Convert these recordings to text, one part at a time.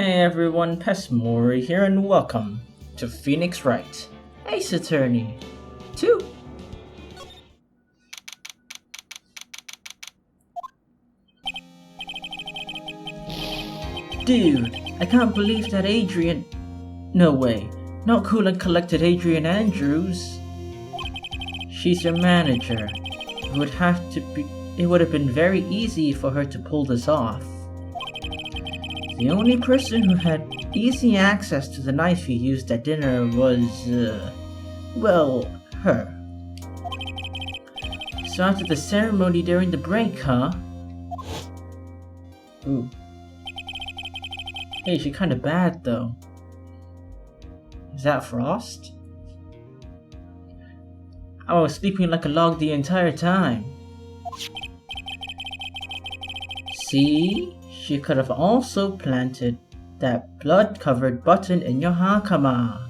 Hey everyone, Pesmori here and welcome to Phoenix Wright Ace Attorney 2. Dude, I can't believe that Adrian... No way, not cool and collected Adrian Andrews. She's your manager. It would have been very easy for her to pull this off. The only person who had easy access to the knife he used at dinner was, well, her. So after the ceremony during the break, huh? Ooh. Hey, she's kinda bad though. Is that Frost? I was sleeping like a log the entire time. See? She could have also planted that blood-covered button in your hakama.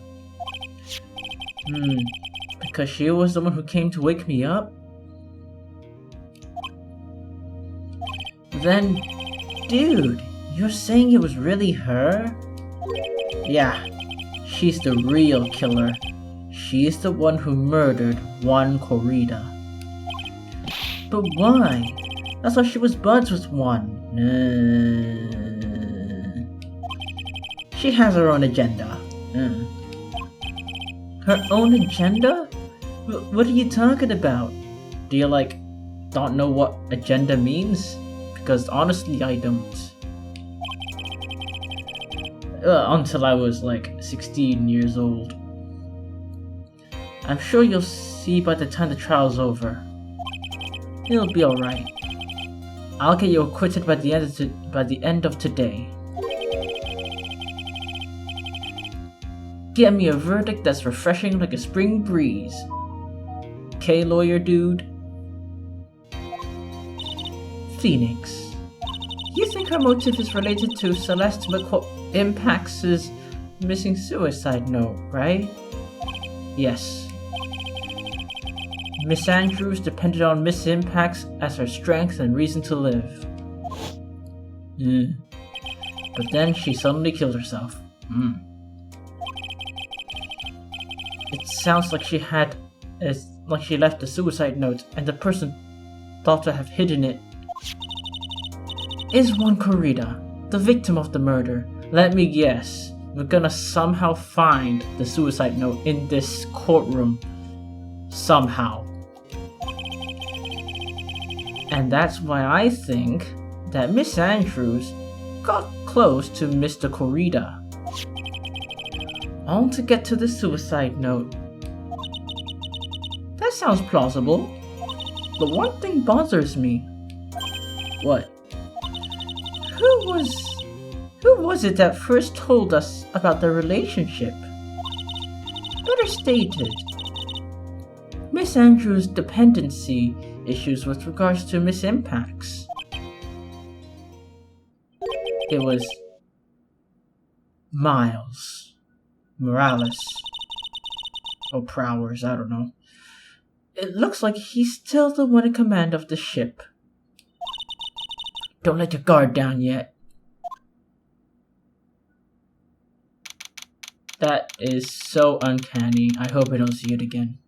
Because she was the one who came to wake me up? Then, dude, you're saying it was really her? Yeah, she's the real killer. She is the one who murdered One Corrida. But why? I thought she was buds with one. She has her own agenda. Her own agenda? What are you talking about? Do you don't know what agenda means? Because honestly I don't. Until I was 16 years old. I'm sure you'll see by the time the trial's over. It'll be alright. I'll get you acquitted by the end of today. Get me a verdict that's refreshing like a spring breeze. Okay, lawyer dude? Phoenix. You think her motive is related to Celeste Impax's missing suicide note, right? Yes. Miss Andrews depended on Miss Impax as her strength and reason to live. But then she suddenly killed herself. It sounds like she left a suicide note and the person thought to have hidden it is One Corrida, the victim of the murder. Let me guess, we're gonna somehow find the suicide note in this courtroom. Somehow. And that's why I think that Miss Andrews got close to Mr. Corrida. All to get to the suicide note. That sounds plausible. But one thing bothers me. What? Who was it that first told us about their relationship? Better stated. Miss Andrews' dependency issues with regards to Miss Impax. It was Miles Morales or Prowers, I don't know. It looks like he's still the one in command of the ship. Don't let your guard down yet. That is so uncanny. I hope I don't see it again.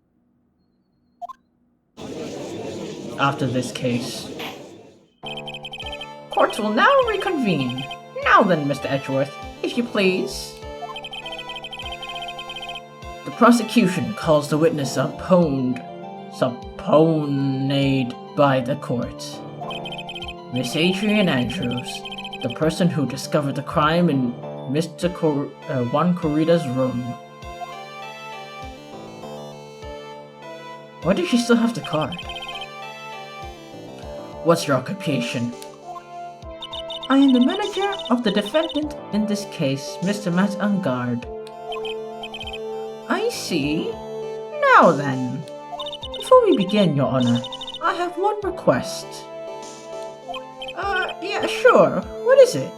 After this case. Courts will now reconvene. Now then, Mr. Edgeworth, if you please. The prosecution calls the witness supponed by the court. Miss Adrian Andrews, the person who discovered the crime in Mr. One Corrida's room. Why does she still have the card? What's your occupation? I am the manager of the defendant in this case, Mr. Matt Ungard. I see. Now then, before we begin, Your Honor, I have one request. Yeah, sure. What is it?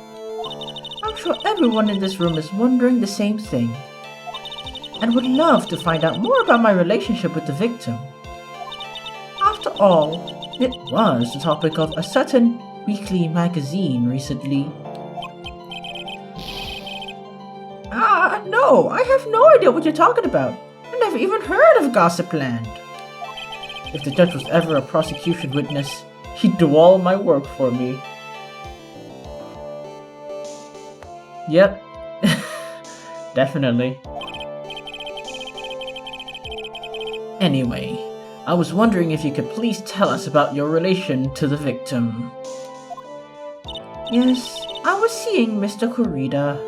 I'm sure everyone in this room is wondering the same thing, and would love to find out more about my relationship with the victim. After all, it was the topic of a certain weekly magazine recently. What? No, I have no idea what you're talking about. I never even heard of Gossipland. If the judge was ever a prosecution witness, he'd do all my work for me. Yep. Definitely. Anyway, I was wondering if you could please tell us about your relation to the victim. Yes, I was seeing Mr. Kurita.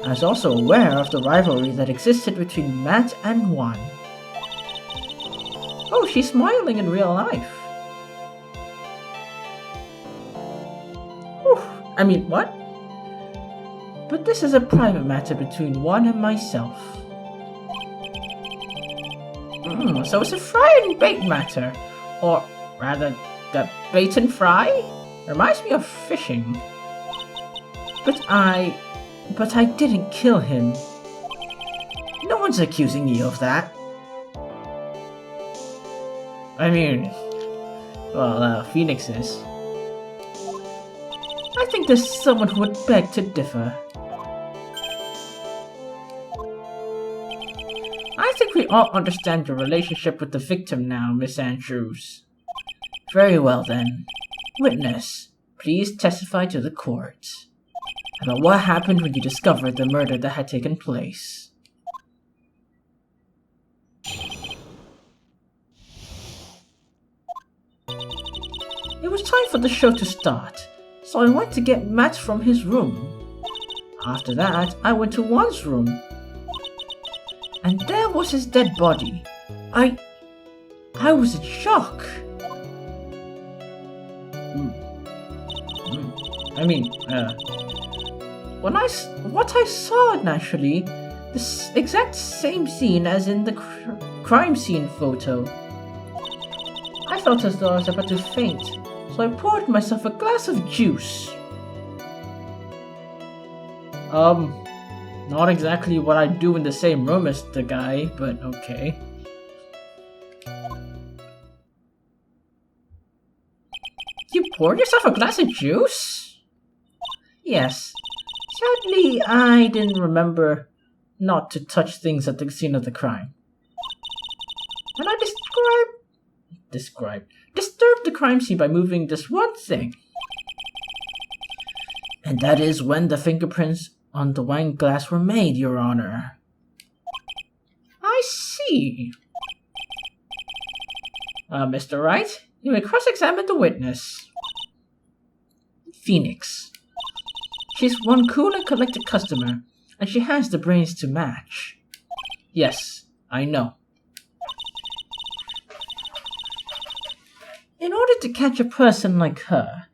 I was also aware of the rivalry that existed between Matt and Juan. Oh, she's smiling in real life. Whew, I mean, what? But this is a private matter between Juan and myself. So it's a fry and bait matter. Or rather, the bait and fry? Reminds me of fishing. But I didn't kill him. No one's accusing you of that. I mean, well, Phoenix is. I think there's someone who would beg to differ. I think we all understand your relationship with the victim now, Miss Andrews. Very well then. Witness, please testify to the court about what happened when you discovered the murder that had taken place. It was time for the show to start, so I went to get Matt from his room. After that, I went to Juan's room. And there was his dead body. I was in shock. I mean, what I saw naturally, the exact same scene as in the crime scene photo. I felt as though I was about to faint, so I poured myself a glass of juice. Not exactly what I'd do in the same room as the guy, but okay. You poured yourself a glass of juice? Yes. Sadly, I didn't remember not to touch things at the scene of the crime. And I disturbed the crime scene by moving just one thing. And that is when the fingerprints on the wine glass were made, Your Honor. I see. Mr. Wright, you may cross-examine the witness. Phoenix. She's one cool and collected customer, and she has the brains to match. Yes, I know. In order to catch a person like her,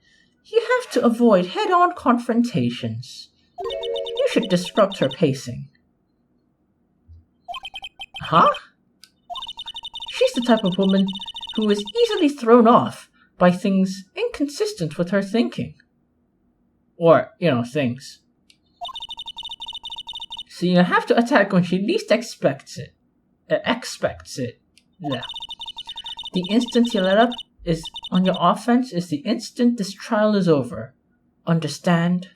you have to avoid head-on confrontations. You should disrupt her pacing. Huh? She's the type of woman who is easily thrown off by things inconsistent with her thinking. Or, things. So you have to attack when she least expects it. Yeah. The instant you let up is on your offense is the instant this trial is over. Understand?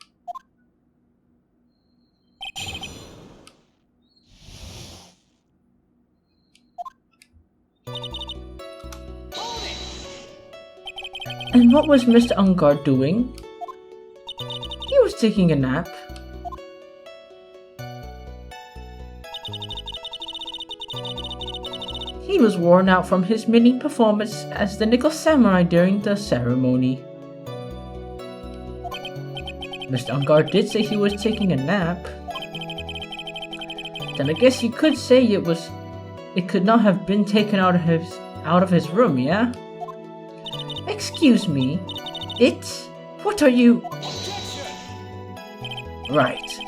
And what was Mr. Ungar doing? He was taking a nap. He was worn out from his mini performance as the Nickel Samurai during the ceremony. Mr. Ungar did say he was taking a nap. Then I guess you could say it could not have been taken out of his room, yeah? Excuse me, what are you? Right.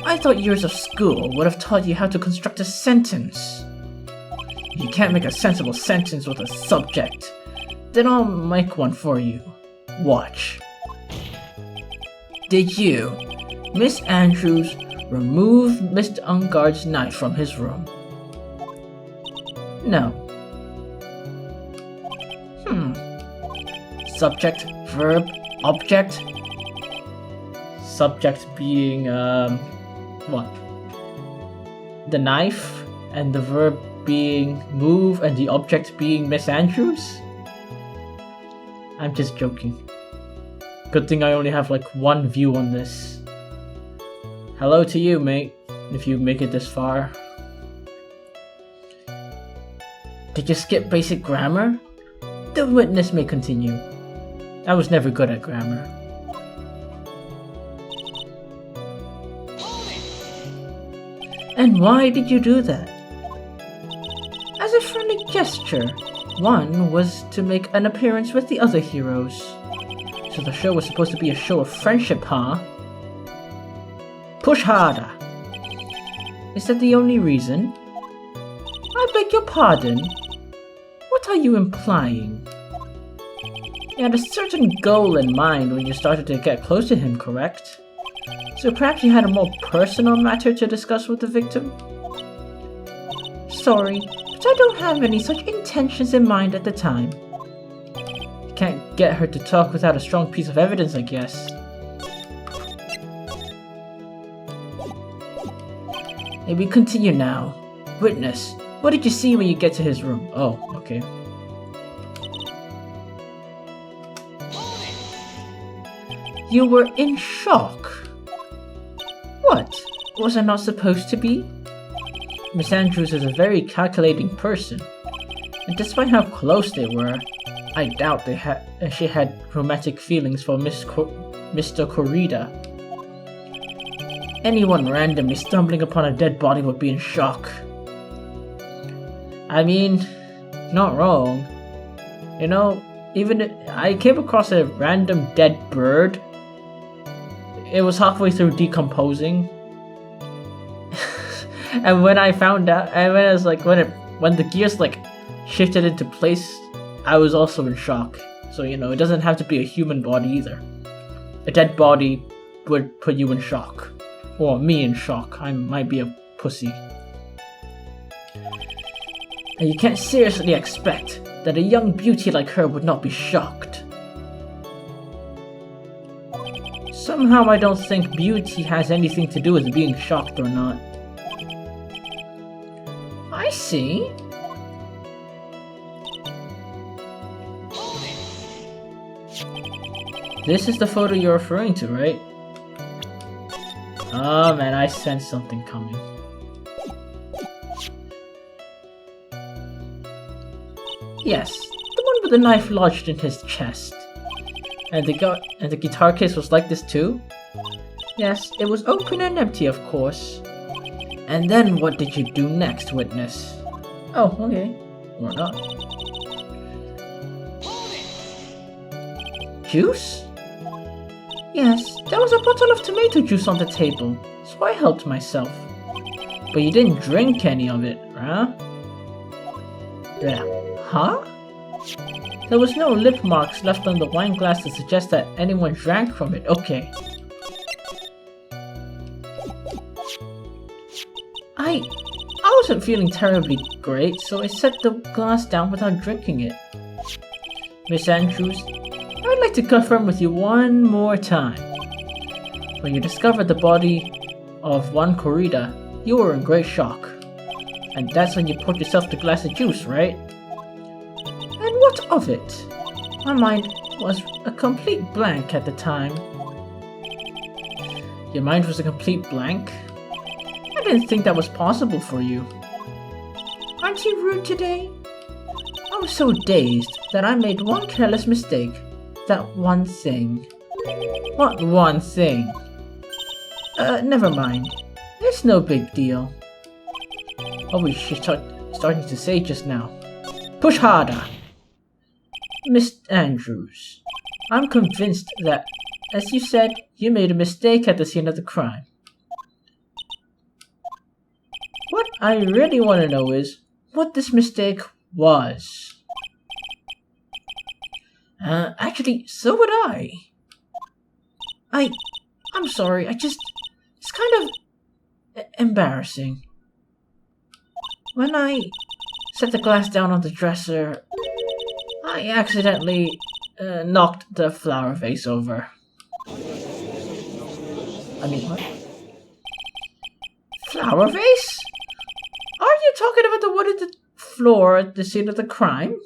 I thought years of school would have taught you how to construct a sentence. If you can't make a sensible sentence with a subject, then I'll make one for you. Watch. Did you, Miss Andrews, remove Mr. Ungar's knife from his room? No. Subject, verb, object. Subject being, what? the knife and the verb being move and the object being Miss Andrews? I'm just joking. Good thing I only have like one view on this. Hello to you, mate, if you make it this far. Did you skip basic grammar? The witness may continue. I was never good at grammar. And why did you do that? As a friendly gesture. One was to make an appearance with the other heroes. So the show was supposed to be a show of friendship, huh? Push harder. Is that the only reason? I beg your pardon. What are you implying? You had a certain goal in mind when you started to get close to him, correct? So perhaps you had a more personal matter to discuss with the victim? Sorry, but I don't have any such intentions in mind at the time. You can't get her to talk without a strong piece of evidence, I guess. Maybe continue now. Witness, what did you see when you get to his room? Oh, okay. You were in shock. What? Was I not supposed to be? Miss Andrews is a very calculating person, and despite how close they were, I doubt she had romantic feelings for Mr. Corrida. Anyone randomly stumbling upon a dead body would be in shock. I mean, not wrong. You know, even I came across a random dead bird. It was halfway through decomposing. And when I found out, and when I was like, when the gears like shifted into place, I was also in shock. So you know, it doesn't have to be a human body either. A dead body would put you in shock, or me in shock. I might be a pussy. And you can't seriously expect that a young beauty like her would not be shocked. Somehow I don't think beauty has anything to do with being shocked or not. I see. This is the photo you're referring to, right? Oh man, I sense something coming. Yes, the one with the knife lodged in his chest. And the guitar case was like this too? Yes, it was open and empty, of course. And then what did you do next, witness? Oh, okay. Or not. Juice? Yes, there was a bottle of tomato juice on the table, so I helped myself. But you didn't drink any of it, huh? Yeah. Huh? There was no lip marks left on the wine glass to suggest that anyone drank from it. Okay. I wasn't feeling terribly great, so I set the glass down without drinking it. Miss Andrews, I'd like to confirm with you one more time. When you discovered the body of one Corrida, you were in great shock. And that's when you poured yourself the glass of juice, right? And what of it? My mind was a complete blank at the time. Your mind was a complete blank? I didn't think that was possible for you. Aren't you rude today? I was so dazed that I made one careless mistake. That one thing. What one thing? Never mind. It's no big deal. What was she starting to say just now? Push harder! Miss Andrews, I'm convinced that, as you said, you made a mistake at the scene of the crime. What I really want to know is what this mistake was. Actually, so would I. I'm sorry, it's kind of embarrassing. When I set the glass down on the dresser, I accidentally knocked the flower vase over. I mean, what? Flower vase? you talking about the one at the floor at the scene of the crime?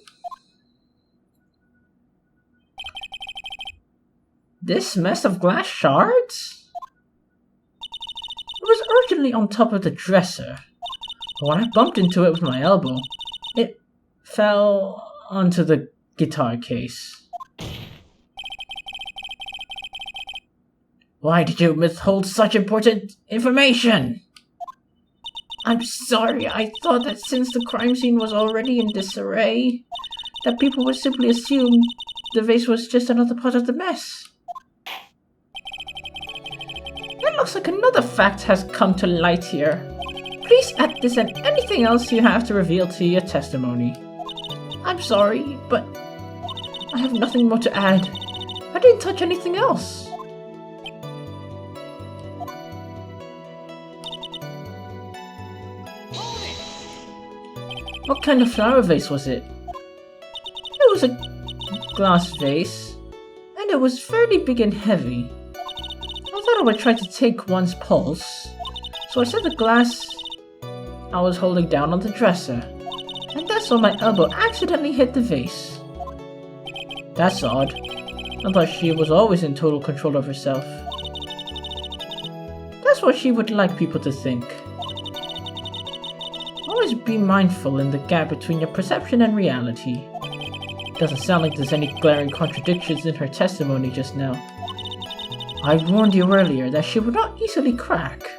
This mess of glass shards? It was urgently on top of the dresser, but when I bumped into it with my elbow, it fell onto the guitar case. Why did you withhold such important information? I'm sorry, I thought that since the crime scene was already in disarray, that people would simply assume the vase was just another part of the mess. It looks like another fact has come to light here. Please add this and anything else you have to reveal to your testimony. I'm sorry, but I have nothing more to add. I didn't touch anything else. What kind of flower vase was it? It was a glass vase, and it was fairly big and heavy. I thought I would try to take one's pulse, so I set the glass I was holding down on the dresser, and that's when my elbow accidentally hit the vase. That's odd. I thought she was always in total control of herself. That's what she would like people to think. Always be mindful in the gap between your perception and reality. Doesn't sound like there's any glaring contradictions in her testimony just now. I warned you earlier that she would not easily crack.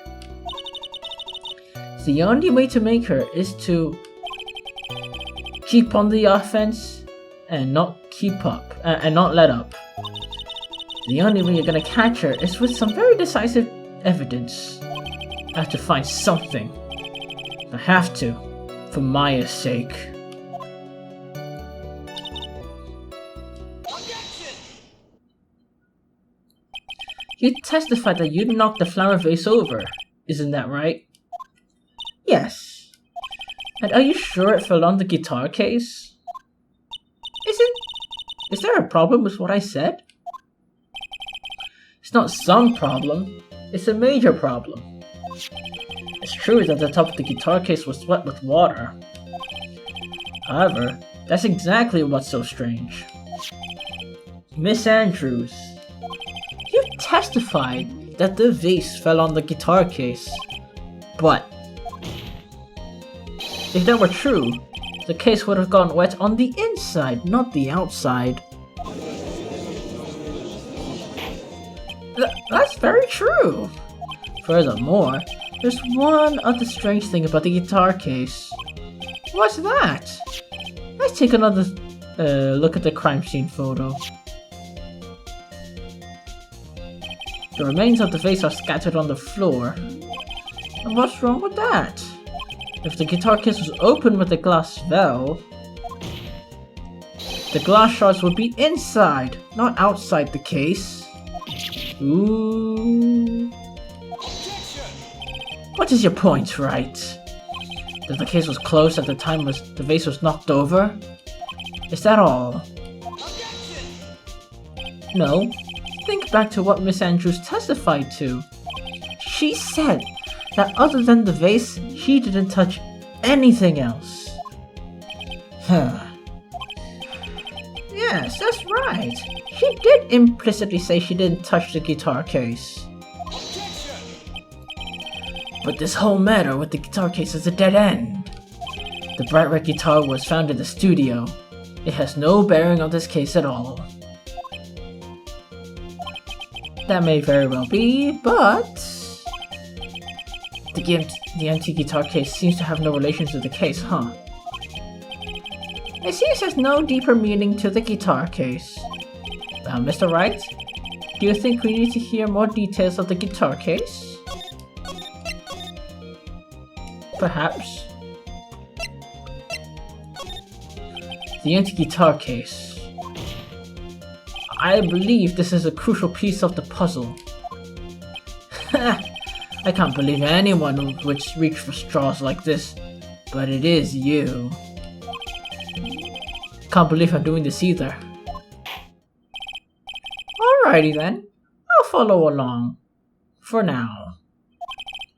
The only way to make her is to keep on the offense and not keep up, and not let up. The only way you're gonna catch her is with some very decisive evidence. I have to find something. I have to, for Maya's sake. You testified that you knocked the flower vase over, isn't that right? Yes. And are you sure it fell on the guitar case? Is there a problem with what I said? It's not some problem, it's a major problem. It's true that the top of the guitar case was wet with water. However, that's exactly what's so strange. Miss Andrews, you testified that the vase fell on the guitar case, but if that were true, the case would have gone wet on the inside, not the outside. That's very true. Furthermore, there's one other strange thing about the guitar case. What's that? Let's take another look at the crime scene photo. The remains of the vase are scattered on the floor. And what's wrong with that? If the guitar case was open with the glass valve, the glass shards would be inside, not outside the case. Ooh. What is your point, Wright? That the case was closed at the time the vase was knocked over? Is that all? No. Think back to what Miss Andrews testified to. She said that other than the vase, she didn't touch anything else. Yes, that's right. She did implicitly say she didn't touch the guitar case. But this whole matter with the guitar case is a dead end. The bright red guitar was found in the studio. It has no bearing on this case at all. That may very well be, but the antique guitar case seems to have no relation to the case, huh? It seems there's no deeper meaning to the guitar case. Now, Mr. Wright, do you think we need to hear more details of the guitar case? Perhaps. The antique guitar case. I believe this is a crucial piece of the puzzle. I can't believe anyone would reach for straws like this, but it is you. Can't believe I'm doing this either. Alrighty then, I'll follow along. For now.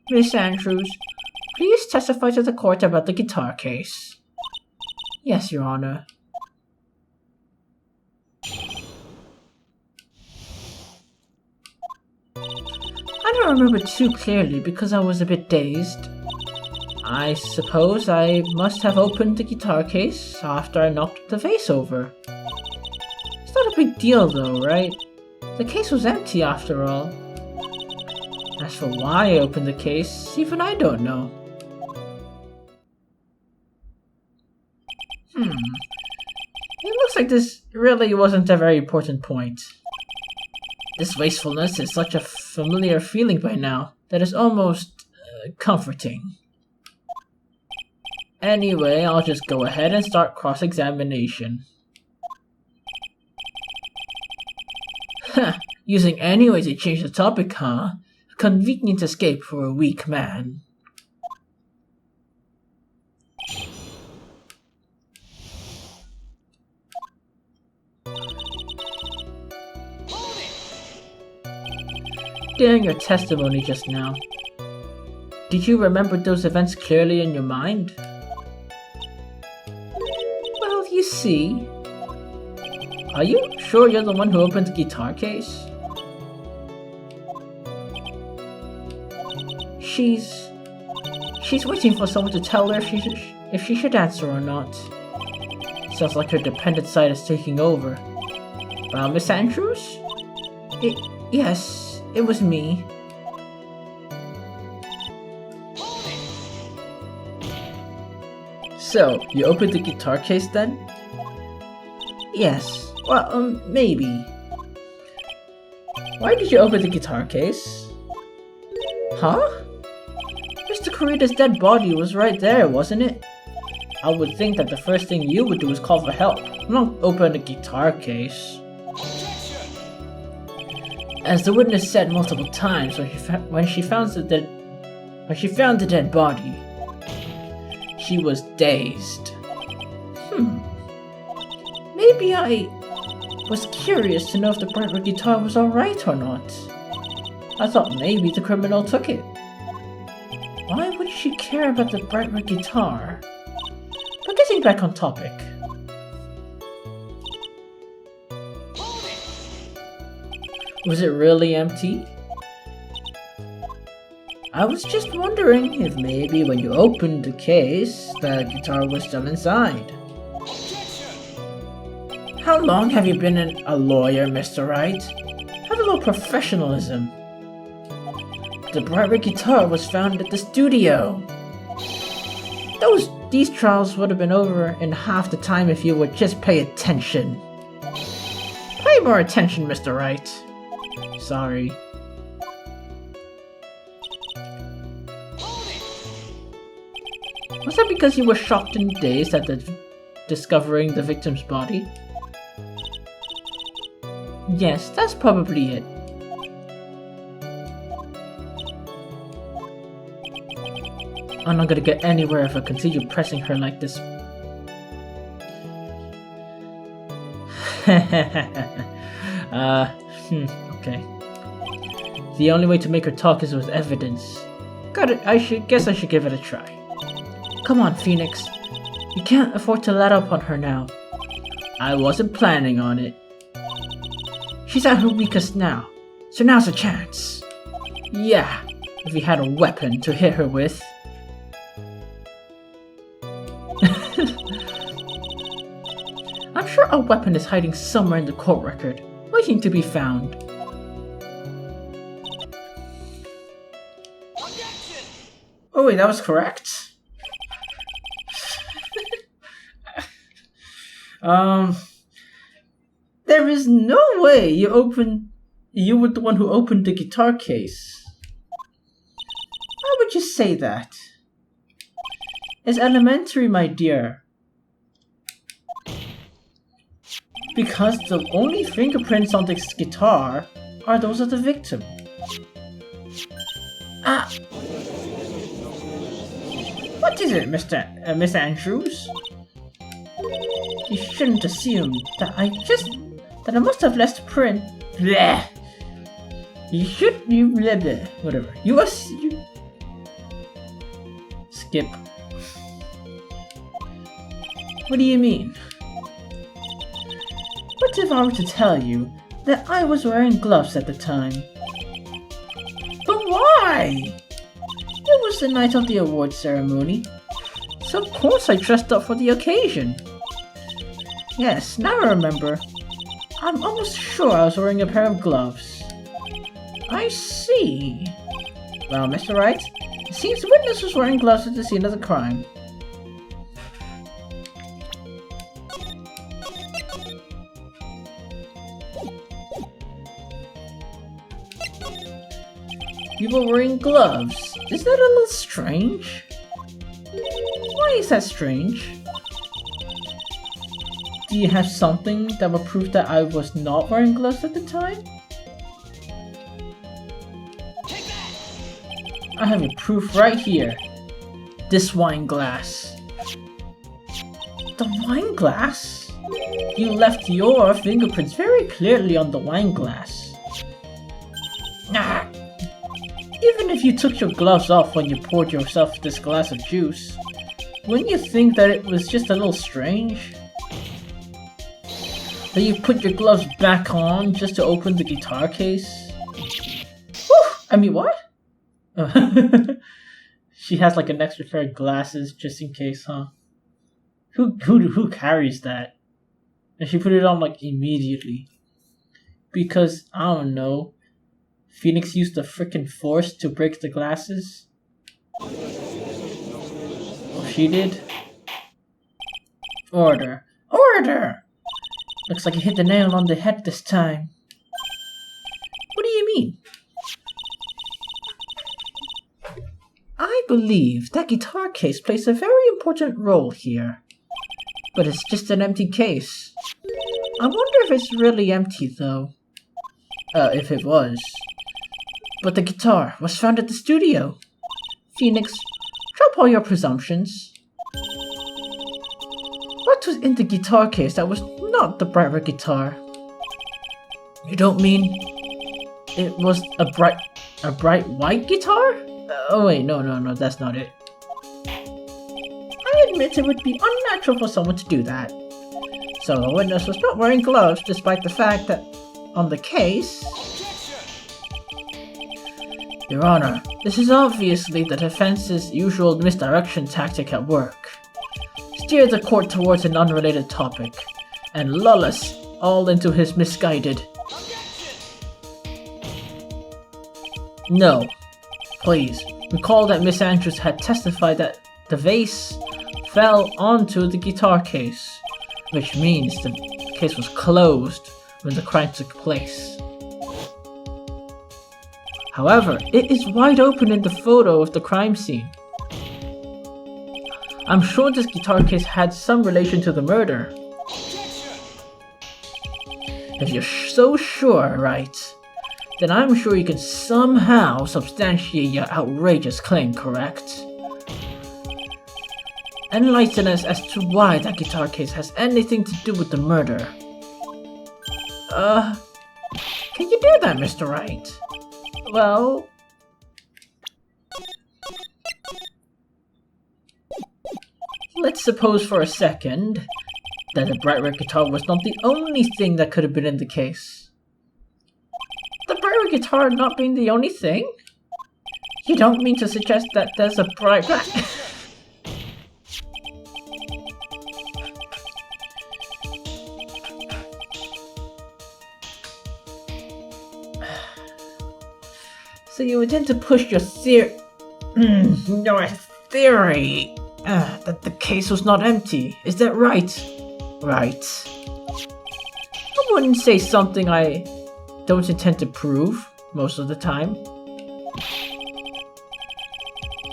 Miss Andrews, Please testify to the court about the guitar case. Yes, Your Honor. I don't remember too clearly because I was a bit dazed. I suppose I must have opened the guitar case after I knocked the vase over. It's not a big deal though, right? The case was empty after all. As for why I opened the case, even I don't know. It looks like this really wasn't a very important point. This wastefulness is such a familiar feeling by now that it's almost comforting. Anyway, I'll just go ahead and start cross-examination. Using anyway to change the topic, huh? A convenient escape for a weak man. During your testimony just now, did you remember those events clearly in your mind? Well, you see. Are you sure you're the one who opened the guitar case? She's waiting for someone to tell her if she should answer or not. Sounds like her dependent side is taking over. Miss Andrews? Yes, it was me. So, you opened the guitar case then? Yes. Well, maybe. Why did you open the guitar case? Huh? Mr. Kurita's dead body was right there, wasn't it? I would think that the first thing you would do is call for help, not open the guitar case. As the witness said multiple times, when she found the dead body, she was dazed. Maybe I was curious to know if the bright red guitar was alright or not. I thought maybe the criminal took it. Why would she care about the bright red guitar? But getting back on topic. Was it really empty? I was just wondering if maybe when you opened the case, the guitar was still inside. How long have you been a lawyer, Mr. Wright? Have a little professionalism. The bright red guitar was found at the studio. These trials would have been over in half the time if you would just pay attention. Pay more attention, Mr. Wright. Sorry. Was that because you were shocked and dazed at discovering the victim's body? Yes, that's probably it. I'm not gonna get anywhere if I continue pressing her like this. Okay. The only way to make her talk is with evidence. Got it. I should give it a try. Come on, Phoenix. You can't afford to let up on her now. I wasn't planning on it. She's at her weakest now, so now's a chance. Yeah, if we had a weapon to hit her with. I'm sure a weapon is hiding somewhere in the court record, waiting to be found. Oh wait, that was correct? There is no way you were the one who opened the guitar case. Why would you say that? It's elementary, my dear. Because the only fingerprints on this guitar are those of the victim. What is it, Miss Andrews? You shouldn't assume that I must have left print. Bleh. Whatever. skip. What do you mean? What if I were to tell you that I was wearing gloves at the time? But why? It was the night of the award ceremony, so of course I dressed up for the occasion. Yes, now I remember. I'm almost sure I was wearing a pair of gloves. I see. Well, Mr. Wright, it seems the witness was wearing gloves at the scene of the crime. You were wearing gloves. Is that a little strange? Why is that strange? Do you have something that would prove that I was not wearing gloves at the time? I have a proof right here. This wine glass. The wine glass? You left your fingerprints very clearly on the wine glass. Ah! Even if you took your gloves off when you poured yourself this glass of juice, wouldn't you think that it was just a little strange? That you put your gloves back on just to open the guitar case? Whew! I mean, what? She has like an extra pair of glasses just in case, huh? Who carries that? And she put it on like immediately. Because, I don't know, Phoenix used the frickin' force to break the glasses? Oh, she did? Order. Order! Looks like you hit the nail on the head this time. What do you mean? I believe that guitar case plays a very important role here. But it's just an empty case. I wonder if it's really empty though. If it was. But the guitar was found at the studio. Phoenix, drop all your presumptions. What was in the guitar case that was not the Bright Red guitar? You don't mean it was a bright white guitar? Oh wait, no, that's not it. I admit it would be unnatural for someone to do that. So the witness was not wearing gloves despite the fact that on the case... Your Honor, this is obviously the defense's usual misdirection tactic at work. Steer the court towards an unrelated topic, and lull us all into his misguided... No. Please, recall that Miss Andrews had testified that the vase fell onto the guitar case, which means the case was closed when the crime took place. However, it is wide open in the photo of the crime scene. I'm sure this guitar case had some relation to the murder. If you're so sure, right, then I'm sure you can somehow substantiate your outrageous claim, correct? Enlighten us as to why that guitar case has anything to do with the murder. Can you do that, Mr. Wright? Well... Let's suppose for a second that the Bright Red guitar was not the only thing that could have been in the case. The Bright Red guitar not being the only thing? You don't mean to suggest that there's a bright red... So you intend to push your theory that the case was not empty, is that right? Right. I wouldn't say something I don't intend to prove most of the time.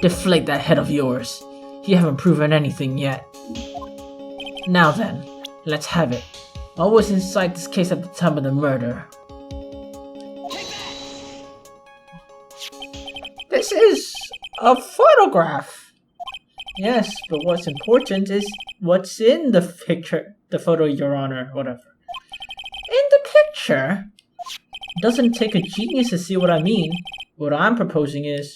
Deflate that head of yours. You haven't proven anything yet. Now then, let's have it. What was inside this case at the time of the murder? This is a photograph! Yes, but what's important is what's in the picture, the photo, Your Honor, whatever. In the picture? It doesn't take a genius to see what I mean. What I'm proposing is...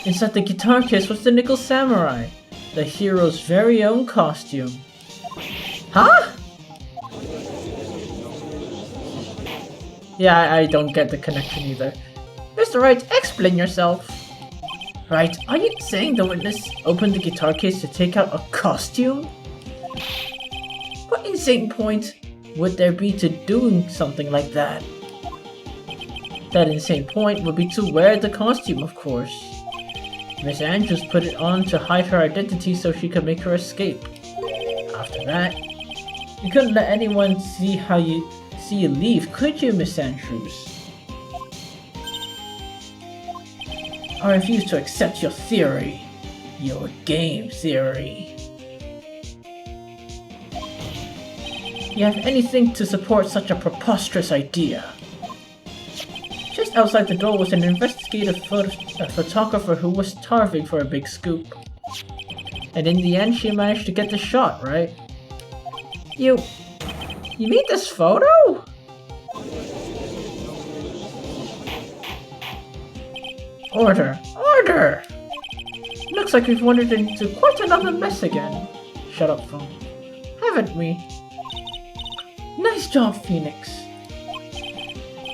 Inside the guitar case was the Nickel Samurai, the hero's very own costume. Huh? Yeah, I don't get the connection either. Mr. Wright, explain yourself. Right, are you saying the witness opened the guitar case to take out a costume? What insane point would there be to doing something like that? That insane point would be to wear the costume, of course. Miss Andrews put it on to hide her identity so she could make her escape. After that, you couldn't let anyone see you leave, could you, Miss Andrews? I refuse to accept your theory. Your game theory. You have anything to support such a preposterous idea? Just outside the door was an investigative photographer who was starving for a big scoop. And in the end, she managed to get the shot, right? You mean this photo? Order! Order! Looks like we've wandered into quite another mess again. Shut up, phone. Haven't we? Nice job, Phoenix.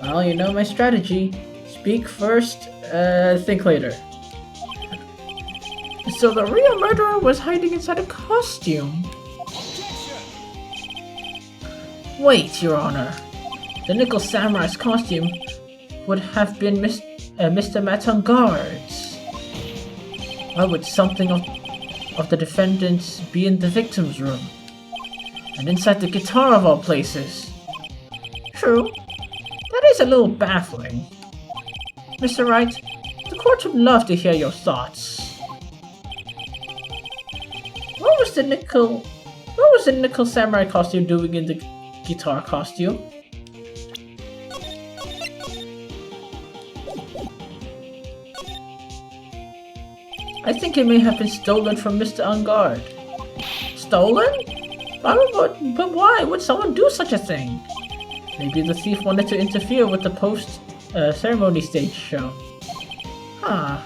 Well, you know my strategy. Speak first, think later. So the real murderer was hiding inside a costume. Wait, Your Honor. The Nickel Samurai's costume would have been Mr. Matangard's. Why would something of the defendant's be in the victim's room? And inside the guitar of all places? True. That is a little baffling. Mr. Wright, the court would love to hear your thoughts. What was the Nickel Samurai costume doing in the guitar costume? I think it may have been stolen from Mr. Angard. Stolen? But why would someone do such a thing? Maybe the thief wanted to interfere with the post-ceremony stage show. Huh.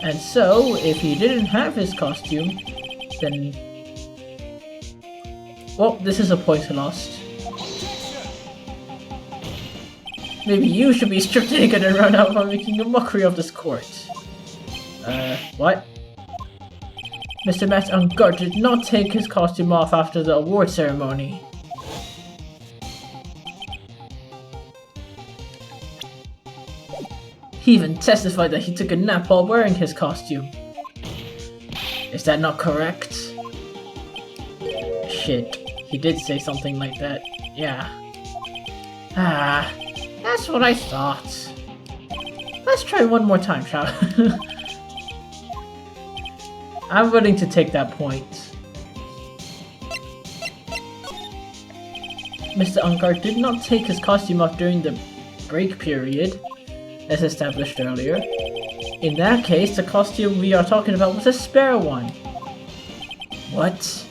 And so, if he didn't have his costume, then... Well, this is a point lost. Maybe you should be stripped naked and run out while making a mockery of this court. What? Mr. Matt Angard did not take his costume off after the award ceremony. He even testified that he took a nap while wearing his costume. Is that not correct? Shit, he did say something like that. Yeah. Ah, that's what I thought. Let's try one more time, shall we? I'm willing to take that point. Mr. Angard did not take his costume off during the break period, as established earlier. In that case, the costume we are talking about was a spare one. What?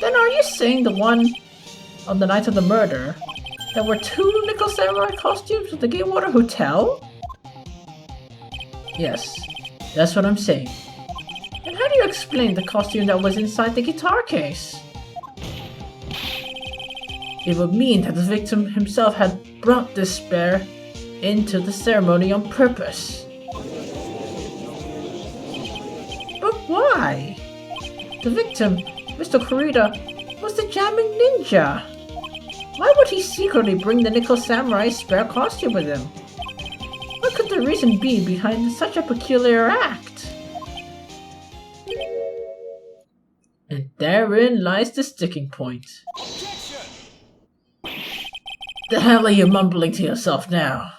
Then are you saying the one on the night of the murder, there were two Nickel Samurai costumes at the Gamewater Hotel? Yes, that's what I'm saying. And how do you explain the costume that was inside the guitar case? It would mean that the victim himself had brought this spare into the ceremony on purpose. But why? The victim, Mr. Kurita, was the jamming ninja. Why would he secretly bring the Nickel Samurai's spare costume with him? What could the reason be behind such a peculiar act? And therein lies the sticking point. The hell are you mumbling to yourself now?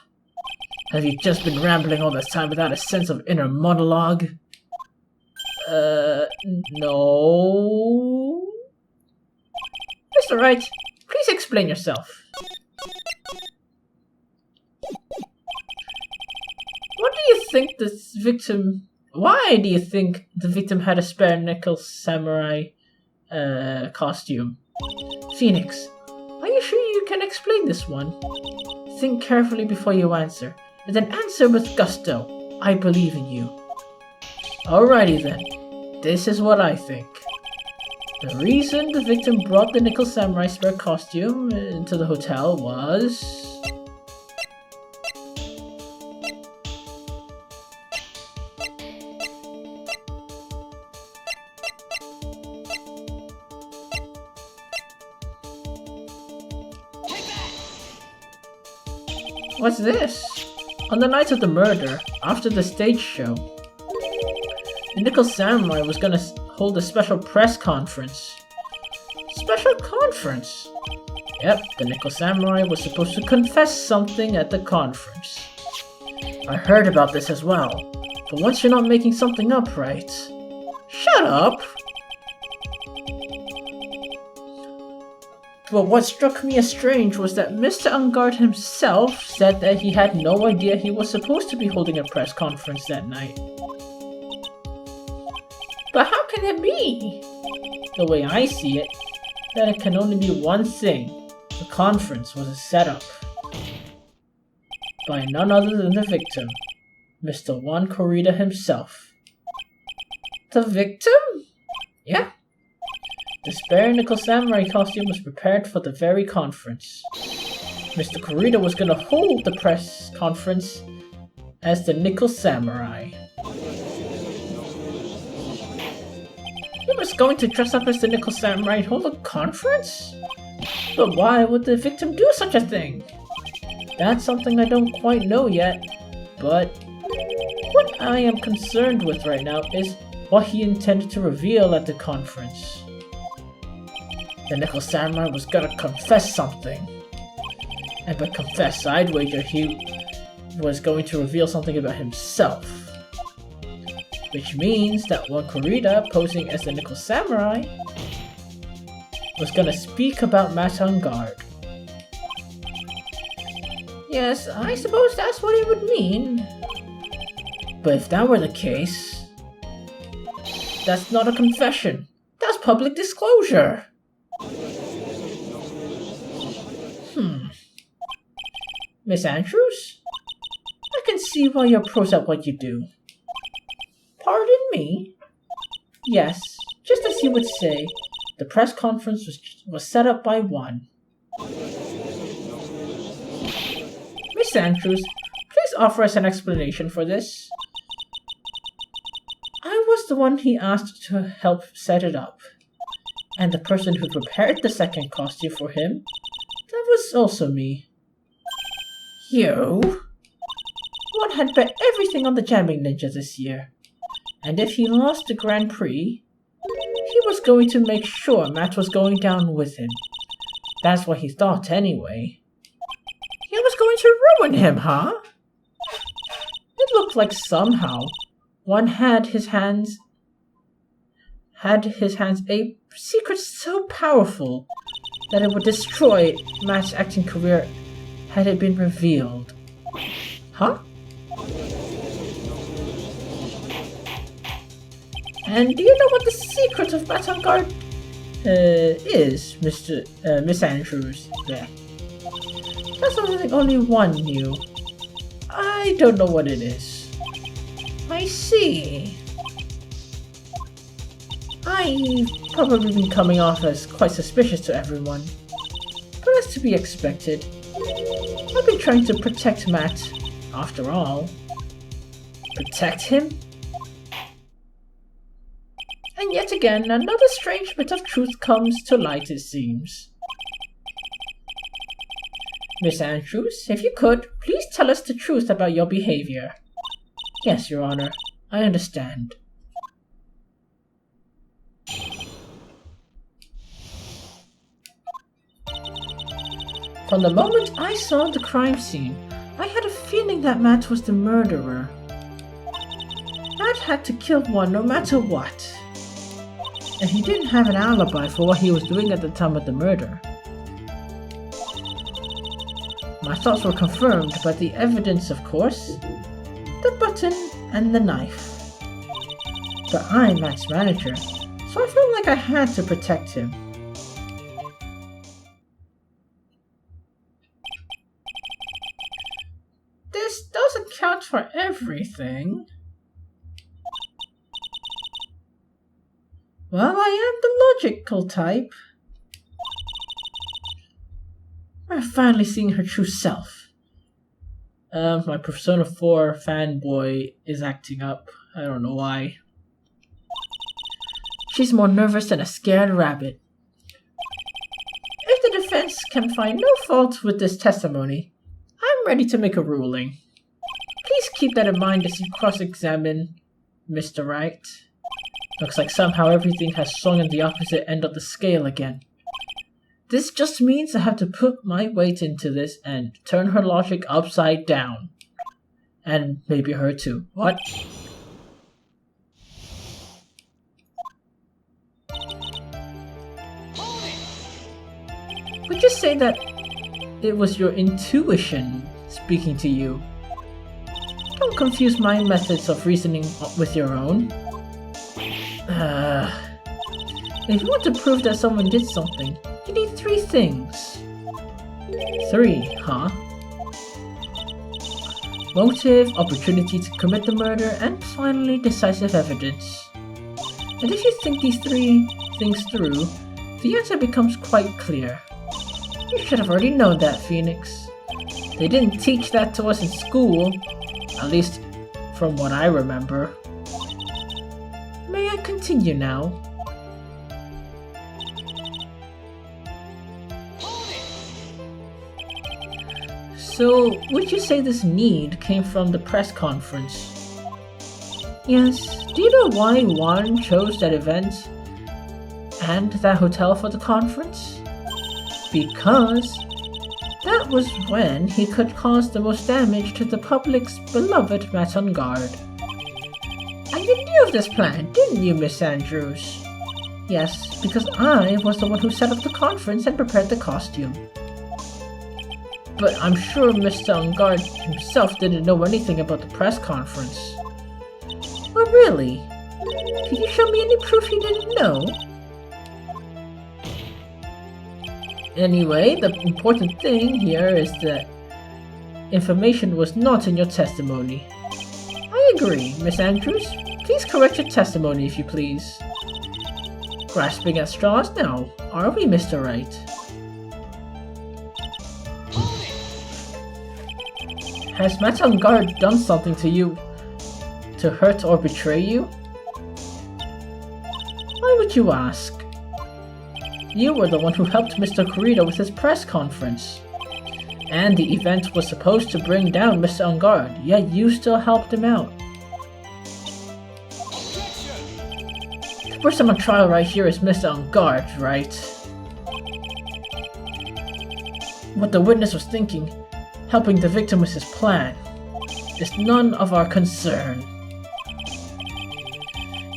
Have you just been rambling all this time without a sense of inner monologue? No... Mr. Wright, please explain yourself. What do you think this victim... Why do you think the victim had a spare Nickel Samurai costume? Phoenix, are you sure you can explain this one? Think carefully before you answer, and then answer with gusto. I believe in you. Alrighty then. This is what I think. The reason the victim brought the Nickel Samurai spare costume into the hotel was... What's this? On the night of the murder, after the stage show, the Nickel Samurai was gonna hold a special press conference. Special conference? Yep, the Nickel Samurai was supposed to confess something at the conference. I heard about this as well, but once you're not making something up, right? Shut up! But what struck me as strange was that Mr. Ungard himself said that he had no idea he was supposed to be holding a press conference that night. But how can it be? The way I see it, that it can only be one thing. The conference was a setup. By none other than the victim, Mr. Juan Corrida himself. The victim? Yeah. The spare Nickel Samurai costume was prepared for the very conference. Mr. Corrida was gonna hold the press conference as the Nickel Samurai. He was going to dress up as the Nickel Samurai and hold a conference? But why would the victim do such a thing? That's something I don't quite know yet, but what I am concerned with right now is what he intended to reveal at the conference. The Nickel Samurai was gonna confess something. And by confess, I'd wager he was going to reveal something about himself. Which means that Juan Corrida, posing as the Nickel Samurai, was gonna speak about Matt Ungard. Yes, I suppose that's what it would mean. But if that were the case, that's not a confession. That's public disclosure. Miss Andrews? I can see why you're pros at what you do. Pardon me? Yes, just as you would say, the press conference was set up by one. Miss Andrews, please offer us an explanation for this. I was the one he asked to help set it up. And the person who prepared the second costume for him, that was also me. You? One had bet everything on the Jamming Ninja this year. And if he lost the Grand Prix, he was going to make sure Matt was going down with him. That's what he thought anyway. He was going to ruin him, huh? It looked like somehow one had his hands a secret so powerful that it would destroy Matt's acting career had it been revealed. Huh? And do you know what the secret of Matt Ungard is, Miss Andrews? Yeah. That's something only one knew. I don't know what it is. I see. I've probably been coming off as quite suspicious to everyone, but that's to be expected. I've been trying to protect Matt, after all. Protect him? And yet again, another strange bit of truth comes to light, it seems. Miss Andrews, if you could, please tell us the truth about your behavior. Yes, Your Honor, I understand. From the moment I saw the crime scene, I had a feeling that Matt was the murderer. Matt had to kill one no matter what. And he didn't have an alibi for what he was doing at the time of the murder. My thoughts were confirmed by the evidence, of course. The button and the knife. But I'm Matt's manager, so I felt like I had to protect him. This does doesn't count for everything. Well, I am the logical type. We're finally seeing her true self. My Persona 4 fanboy is acting up. I don't know why. She's more nervous than a scared rabbit. If the defense can find no fault with this testimony, I'm ready to make a ruling. Please keep that in mind as you cross-examine Mr. Wright. Looks like somehow everything has swung on the opposite end of the scale again. This just means I have to put my weight into this and turn her logic upside down. And maybe her too. What? Would you say that it was your intuition speaking to you? Don't confuse my methods of reasoning with your own. If you want to prove that someone did something, you need 3 things. 3, huh? Motive, opportunity to commit the murder, and finally decisive evidence. And if you think these 3 things through, the answer becomes quite clear. You should have already known that, Phoenix. They didn't teach that to us in school, at least from what I remember. May I continue now? So, would you say this need came from the press conference? Yes. Do you know why Juan chose that event and that hotel for the conference? Because that was when he could cause the most damage to the public's beloved Maton Guard. And you knew of this plan, didn't you, Miss Andrews? Yes, because I was the one who set up the conference and prepared the costume. But I'm sure Mr. Ungard himself didn't know anything about the press conference. Oh, really? Can you show me any proof he didn't know? Anyway, the important thing here is that information was not in your testimony. I agree, Miss Andrews. Please correct your testimony if you please. Grasping at straws now, are we, Mr. Wright? Has Maton Guard done something to you to hurt or betray you? Why would you ask? You were the one who helped Mr. Corrido with his press conference. And the event was supposed to bring down Mr. Ungard, yet you still helped him out. The person on trial right here is Mr. Ungard, right? What the witness was thinking, helping the victim with his plan, is none of our concern.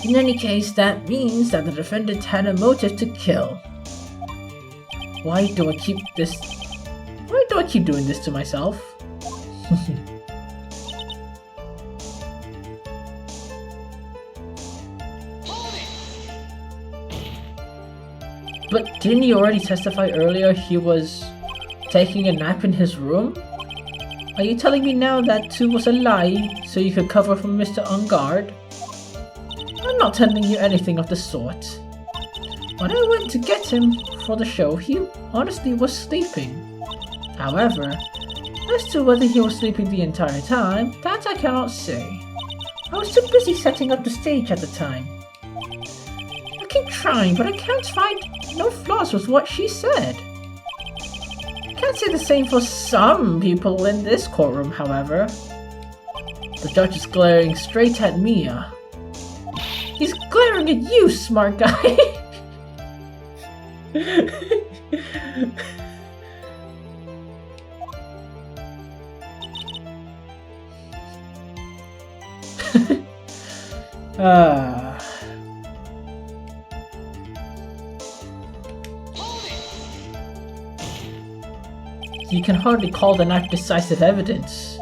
In any case, that means that the defendant had a motive to kill. Why do I keep doing this to myself? But didn't he already testify earlier he was taking a nap in his room? Are you telling me now that too was a lie so you could cover from Mr. Ungard? I'm not telling you anything of the sort. When I went to get him for the show, he honestly was sleeping. However, as to whether he was sleeping the entire time, that I cannot say. I was too busy setting up the stage at the time. I keep trying, but I can't find no flaws with what she said. Can't say the same for some people in this courtroom, however. The judge is glaring straight at Mia. He's glaring at you, smart guy! You can hardly call the knife decisive evidence.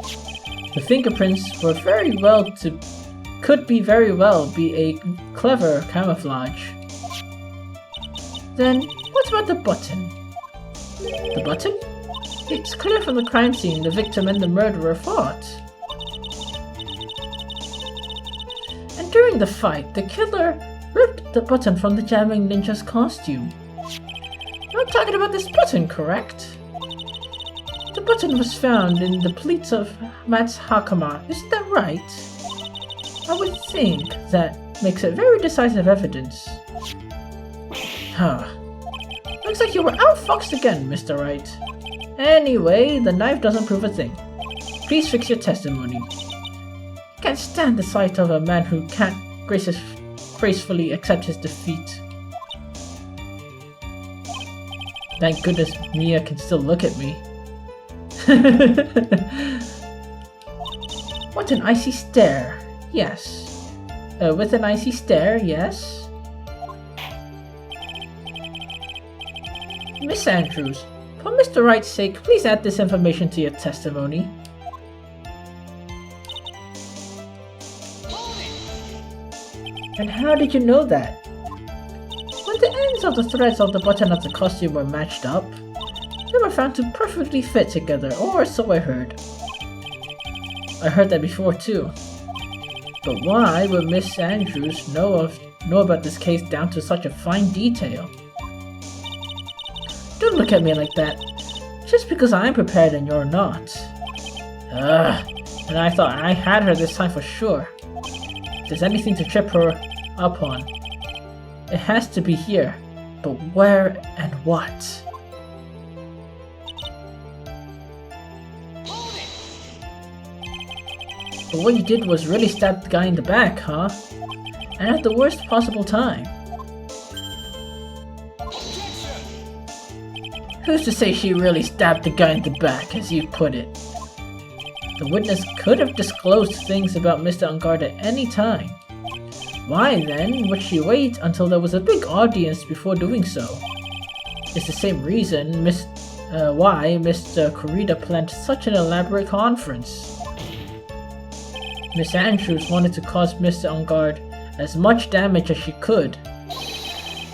The fingerprints could very well be a clever camouflage. Then, what about the button? The button? It's clear from the crime scene the victim and the murderer fought. During the fight, the killer ripped the button from the jamming ninja's costume. You're talking about this button, correct? The button was found in the pleats of Matt's hakama, isn't that right? I would think that makes it very decisive evidence. Huh. Looks like you were outfoxed again, Mr. Wright. Anyway, the knife doesn't prove a thing. Please fix your testimony. I can't stand the sight of a man who can't gracefully accept his defeat. Thank goodness Mia can still look at me. What an icy stare. Yes. With an icy stare, yes. Miss Andrews, for Mr. Wright's sake, please add this information to your testimony. And how did you know that? When the ends of the threads of the button of the costume were matched up, they were found to perfectly fit together, or so I heard. I heard that before too. But why would Miss Andrews know about this case down to such a fine detail? Don't look at me like that. Just because I'm prepared and you're not. And I thought I had her this time for sure. If there's anything to trip her up on, it has to be here. But where and what? But what you did was really stab the guy in the back, huh? And at the worst possible time. Who's to say she really stabbed the guy in the back, as you put it? The witness could have disclosed things about Mr. Engarde at any time. Why then would she wait until there was a big audience before doing so? It's the same reason why Mr. Kurita planned such an elaborate conference. Miss Andrews wanted to cause Mr. Engarde as much damage as she could.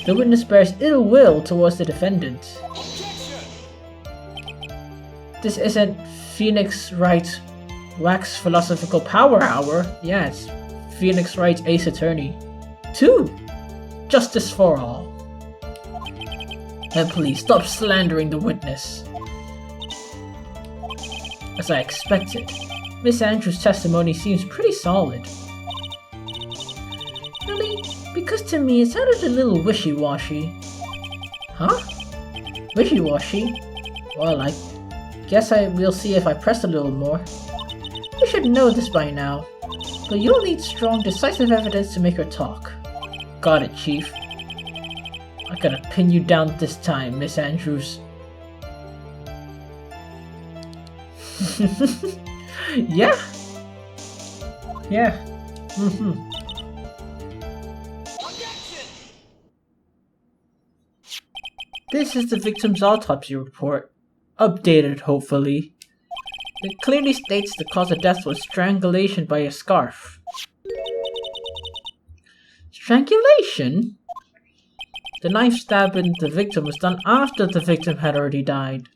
The witness bears ill will towards the defendant. This isn't Phoenix Wright Wax Philosophical Power Hour. Yeah, it's Phoenix Wright Ace Attorney 2. Justice for all. And please stop slandering the witness. As I expected, Miss Andrews' testimony seems pretty solid. Really? Because to me it sounded a little wishy-washy. Huh? Wishy-washy? Well, I guess we'll see if I press a little more. You should know this by now, but you'll need strong, decisive evidence to make her talk. Got it, Chief. I'm gonna pin you down this time, Miss Andrews. Yeah. This is the victim's autopsy report. Updated, hopefully. It clearly states the cause of death was strangulation by a scarf. Strangulation? The knife stab in the victim was done after the victim had already died.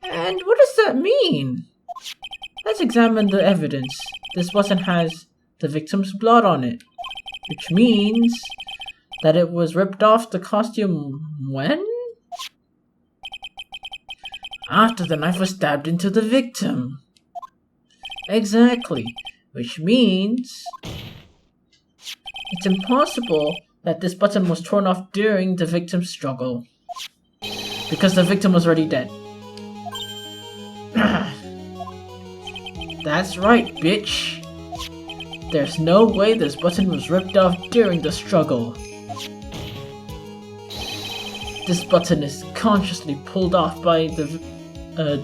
And what does that mean? Let's examine the evidence. This button has the victim's blood on it, which means that it was ripped off the costume when? After the knife was stabbed into the victim. Exactly, which means it's impossible that this button was torn off during the victim's struggle, because the victim was already dead. That's right, bitch. There's no way this button was ripped off during the struggle. This button is consciously pulled off by the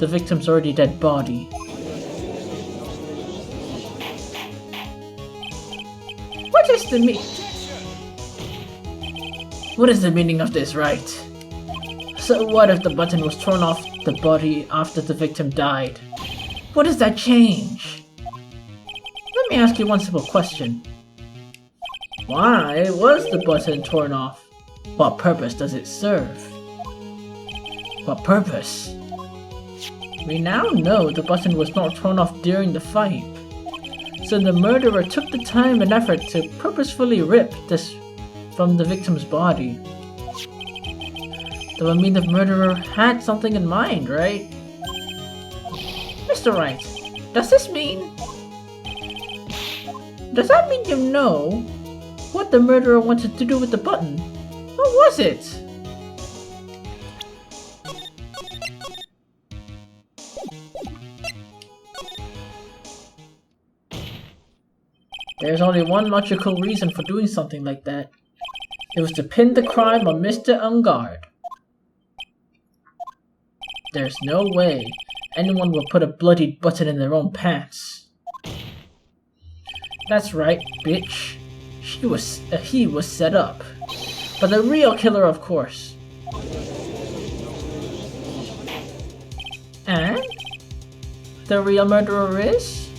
victim's already dead body. What is the meaning of this, Wright? So what if the button was torn off the body after the victim died? What does that change? Let me ask you one simple question. Why was the button torn off? What purpose does it serve? What purpose? We now know the button was not torn off during the fight. So the murderer took the time and effort to purposefully rip this from the victim's body. That would mean the murderer had something in mind, right? Mr. Wright, does this mean... Does that mean you know what the murderer wanted to do with the button? What was it? There's only one logical reason for doing something like that. It was to pin the crime on Mr. Ungard. There's no way anyone would put a bloodied button in their own pants. That's right, bitch. He was set up. But the real killer, of course. And? The real murderer is?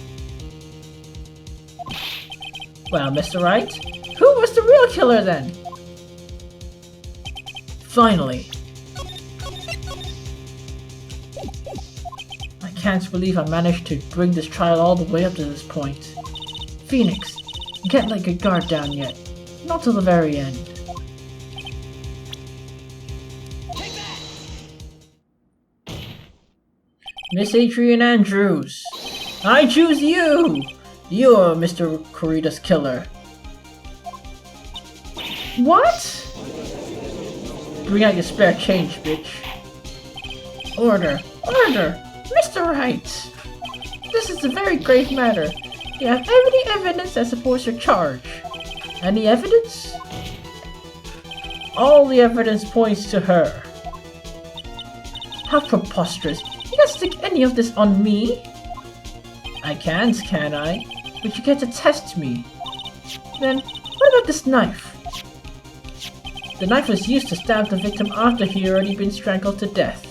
Well, Mr. Wright, who was the real killer then? Finally. I can't believe I managed to bring this trial all the way up to this point. Phoenix, can't let your guard down yet. Not till the very end. Miss Adrian Andrews, I choose you! You're Mr. Corrida's killer. What? Bring out your spare change, bitch. Order! Order! Mr. Wright! This is a very grave matter. You have any evidence that supports your charge? Any evidence? All the evidence points to her. How preposterous. You can't stick any of this on me. I can't I? But you get to test me. Then, what about this knife? The knife was used to stab the victim after he had already been strangled to death.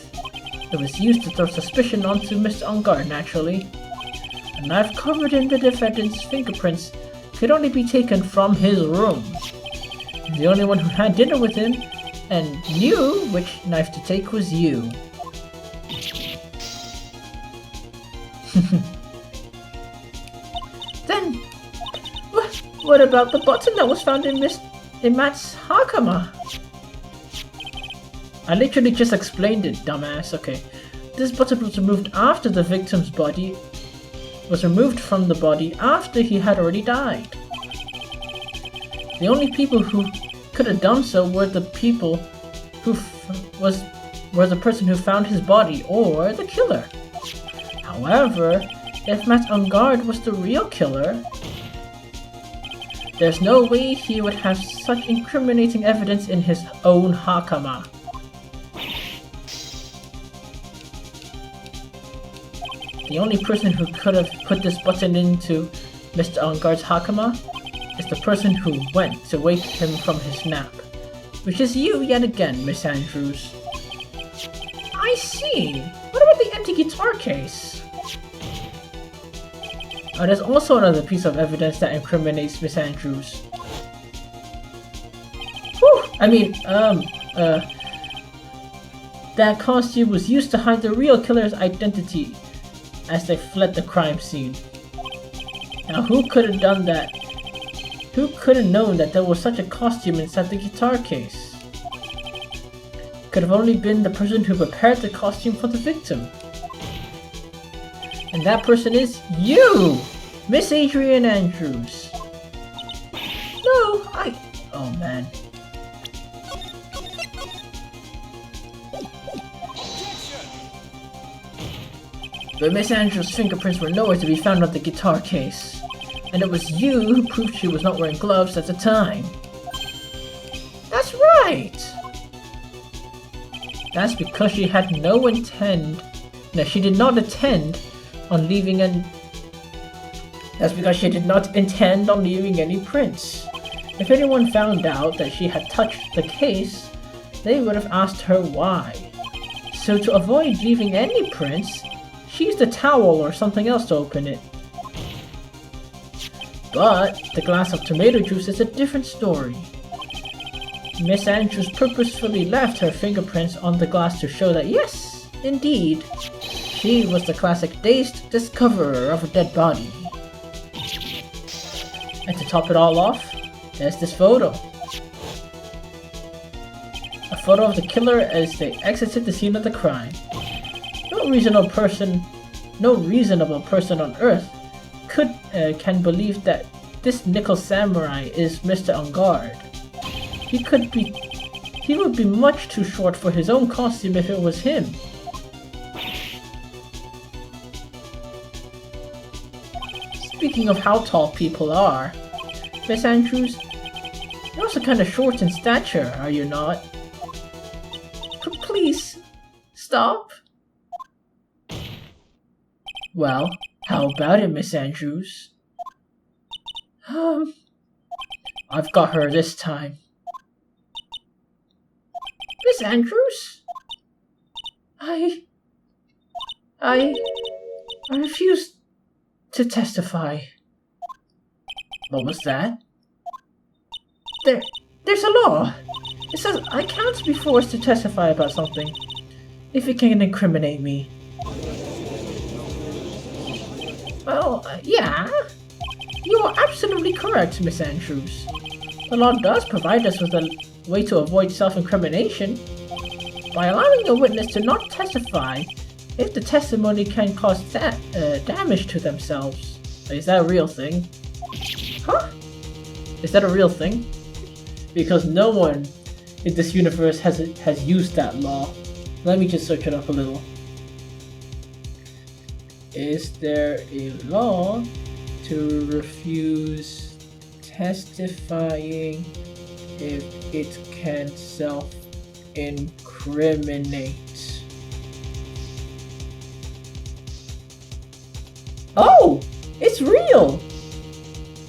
It was used to throw suspicion onto Mr. Ungard, naturally. A knife covered in the defendant's fingerprints could only be taken from his room. The only one who had dinner with him and knew which knife to take was you. Then, what about the button that was found in Matt's hakama? I literally just explained it, dumbass. Okay, this button was removed after the victim's body was removed from the body after he had already died. The only people who could have done so were the people who were the person who found his body or the killer. However, if Matt Ungard was the real killer, there's no way he would have such incriminating evidence in his own hakama. The only person who could have put this button into Mr. Ungard's hakama is the person who went to wake him from his nap, which is you yet again, Miss Andrews. I see. What about the empty guitar case? Oh, there's also another piece of evidence that incriminates Miss Andrews. Whew! I mean, that costume was used to hide the real killer's identity as they fled the crime scene. Now, who could have done that? Who could have known that there was such a costume inside the guitar case? Could have only been the person who prepared the costume for the victim. And that person is you! Miss Adrian Andrews. No, oh man. But Miss Andrews' fingerprints were nowhere to be found on the guitar case. And it was you who proved she was not wearing gloves at the time. That's right! That's because she had no intent. No, she did not intend on leaving That's because she did not intend on leaving any prints. If anyone found out that she had touched the case, they would have asked her why. So to avoid leaving any prints, she used a towel or something else to open it. But the glass of tomato juice is a different story. Miss Andrews purposefully left her fingerprints on the glass to show that yes, indeed, she was the classic dazed discoverer of a dead body. And to top it all off, there's this photo. A photo of the killer as they exited the scene of the crime. No reasonable person on Earth can believe that this nickel samurai is Mr. Ungard. He would be much too short for his own costume if it was him. Speaking of how tall people are, Miss Andrews, you're also kind of short in stature, are you not? Please, stop. Well, how about it, Miss Andrews? I've got her this time. Miss Andrews? I refuse to testify. What was that? There's a law. It says I can't be forced to testify about something if it can incriminate me. Well, yeah. You are absolutely correct, Miss Andrews. The law does provide us with a way to avoid self-incrimination by allowing a witness to not testify if the testimony can cause damage to themselves. Is that a real thing? Huh? Is that a real thing? Because no one in this universe has used that law. Let me just search it up a little. Is there a law to refuse testifying if it can self-incriminate? Oh! It's real!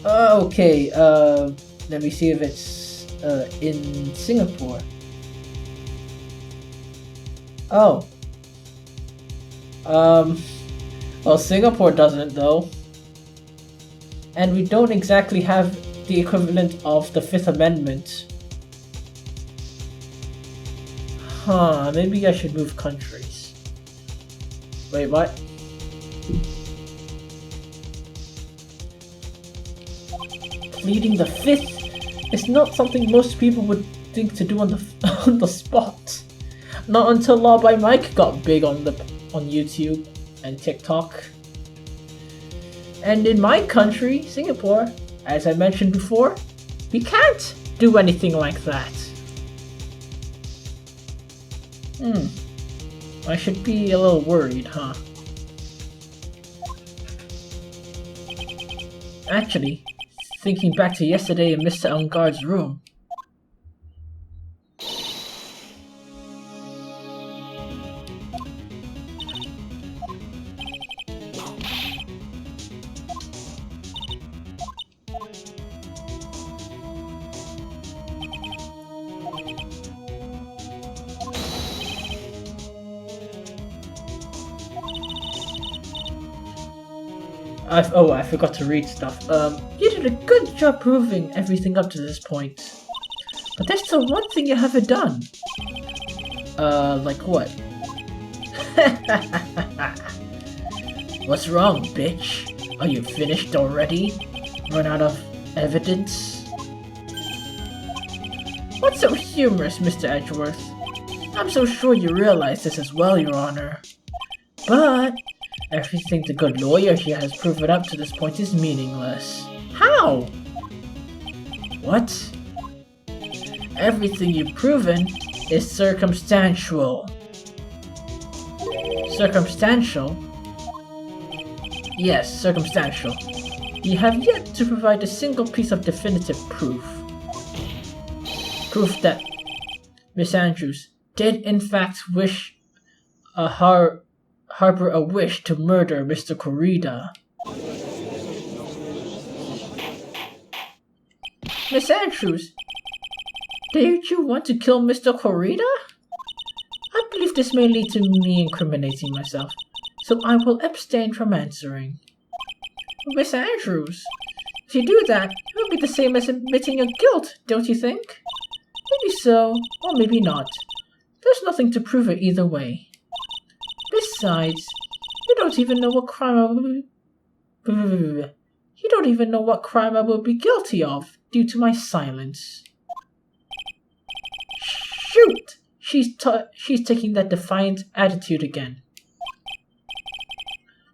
Okay, let me see if it's in Singapore. Oh. Well, Singapore doesn't though. And we don't exactly have the equivalent of the Fifth Amendment. Huh, maybe I should move countries. Wait, what? Pleading the Fifth is not something most people would think to do on the on the spot. Not until Law by Mike got big on YouTube and TikTok. And in my country, Singapore, as I mentioned before, we can't do anything like that. I should be a little worried, huh? Actually, thinking back to yesterday in Mr. Ungard's room. I forgot to read stuff. You did a good job proving everything up to this point. But there's still one thing you haven't done. Like what? What's wrong, bitch? Are you finished already? Run out of evidence? What's so humorous, Mr. Edgeworth? I'm so sure you realize this as well, Your Honor. But everything the good lawyer here has proven up to this point is meaningless. How? What? Everything you've proven is circumstantial. Circumstantial? Yes, circumstantial. You have yet to provide a single piece of definitive proof. Proof that Miss Andrews did in fact wish harbor a wish to murder Mr. Corrida. Miss Andrews, did you want to kill Mr. Corrida? I believe this may lead to me incriminating myself, so I will abstain from answering. Miss Andrews, if you do that, it will be the same as admitting your guilt, don't you think? Maybe so, or maybe not. There's nothing to prove it either way. Besides, you don't even know what crime You don't even know what crime I will be guilty of due to my silence. Shoot! She's taking that defiant attitude again.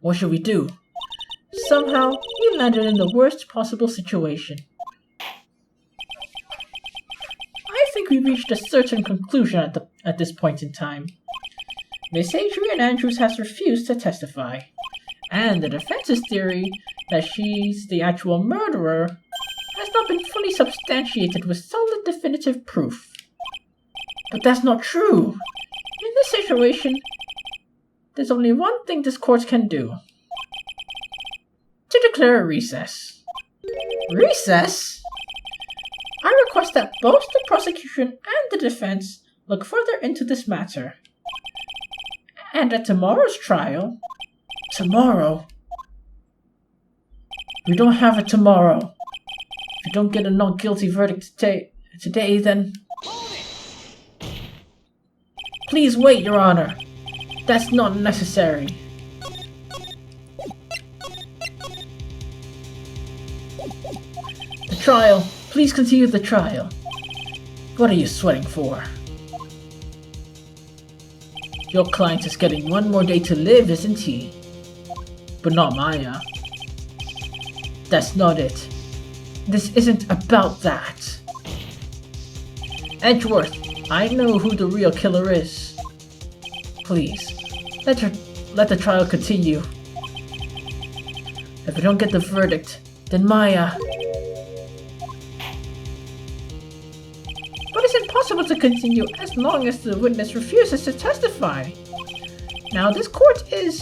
What should we do? Somehow, we landed in the worst possible situation. I think we reached a certain conclusion at this point in time. Miss Adrian Andrews has refused to testify, and the defense's theory that she's the actual murderer has not been fully substantiated with solid definitive proof. But that's not true. In this situation, there's only one thing this court can do. To declare a recess. Recess? I request that both the prosecution and the defense look further into this matter. And at tomorrow's trial... Tomorrow? We don't have a tomorrow. If you don't get a not guilty verdict today, then... Please wait, Your Honor. That's not necessary. The trial. Please continue the trial. What are you sweating for? Your client is getting one more day to live, isn't he? But not Maya. That's not it. This isn't about that. Edgeworth, I know who the real killer is. Please, let the trial continue. If we don't get the verdict, then Maya... But it's impossible to continue as long as the witness refuses to testify. Now this court is...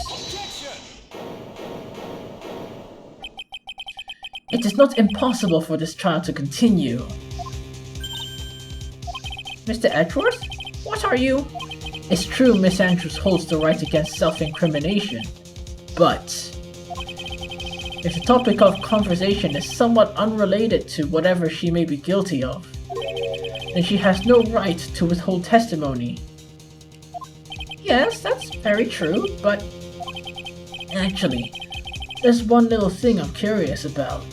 It is not impossible for this trial to continue. Mr. Edgeworth? What are you? It's true Miss Andrews holds the right against self-incrimination, but if the topic of conversation is somewhat unrelated to whatever she may be guilty of, then she has no right to withhold testimony. Yes, that's very true, but actually, there's one little thing I'm curious about.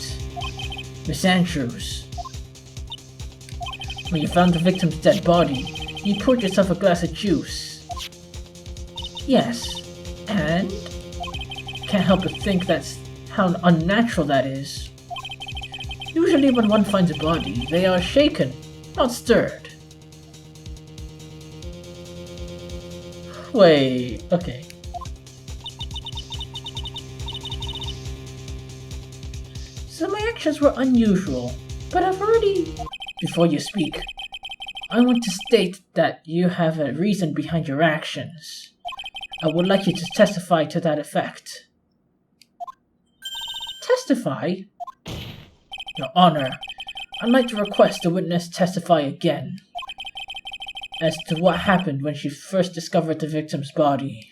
Miss Andrews. When you found the victim's dead body, you poured yourself a glass of juice. Yes, and can't help but think that's how unnatural that is. Usually when one finds a body, they are shaken, not stirred. Wait, okay. So my actions were unusual, but I've already... Before you speak, I want to state that you have a reason behind your actions. I would like you to testify to that effect. Testify? Your Honor, I'd like to request the witness testify again as to what happened when she first discovered the victim's body.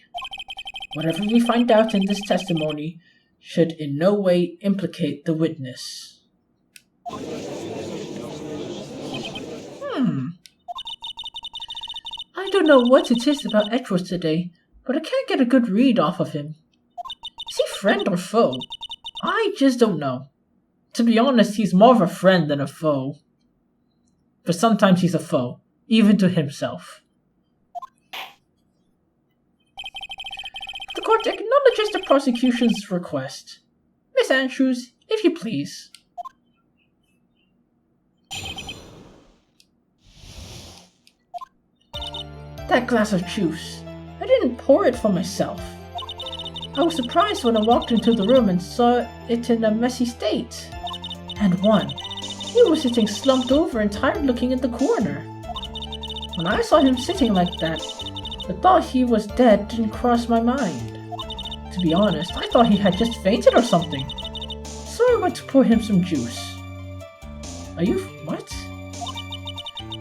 Whatever we find out in this testimony should in no way implicate the witness. I don't know what it is about Edgeworth today, but I can't get a good read off of him. Is he friend or foe? I just don't know. To be honest, he's more of a friend than a foe. But sometimes he's a foe, even to himself. The court acknowledges the prosecution's request. Miss Andrews, if you please. That glass of juice. I didn't pour it for myself. I was surprised when I walked into the room and saw it in a messy state. And he was sitting slumped over and tired looking in the corner. When I saw him sitting like that, the thought he was dead didn't cross my mind. To be honest, I thought he had just fainted or something. So I went to pour him some juice. What?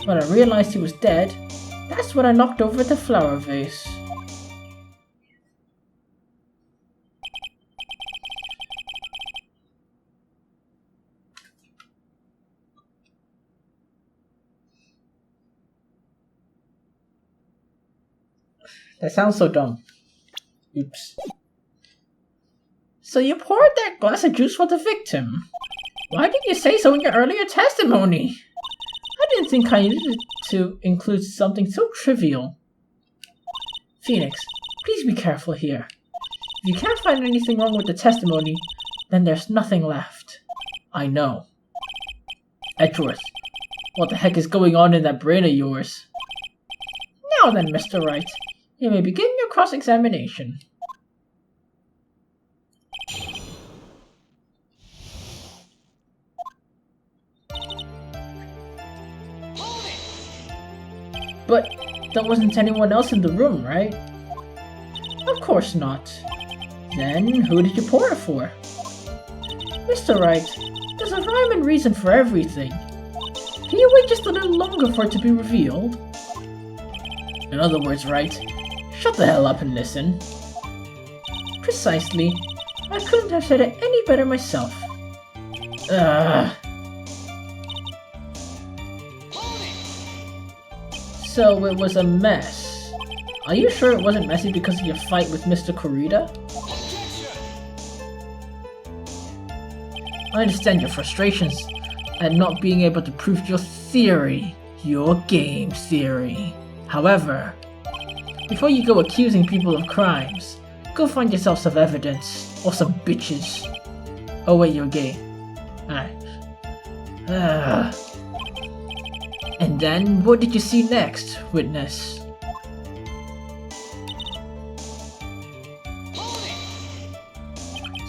When I realized he was dead, that's when I knocked over the flower vase. That sounds so dumb. Oops. So you poured that glass of juice for the victim. Why didn't you say so in your earlier testimony? I didn't think I needed to include something so trivial. Phoenix, please be careful here. If you can't find anything wrong with the testimony, then there's nothing left. I know. Edgeworth, what the heck is going on in that brain of yours? Now then, Mr. Wright, you may begin your cross-examination. But there wasn't anyone else in the room, right? Of course not. Then who did you pour it for? Mr. Wright, there's a rhyme and reason for everything. Can you wait just a little longer for it to be revealed? In other words, Wright, shut the hell up and listen. Precisely. I couldn't have said it any better myself. So it was a mess. Are you sure it wasn't messy because of your fight with Mr. Kurita? I understand your frustrations at not being able to prove your theory, your game theory. However, before you go accusing people of crimes, go find yourself some evidence, or some bitches. Oh wait, you're gay. Alright. And then, what did you see next, witness?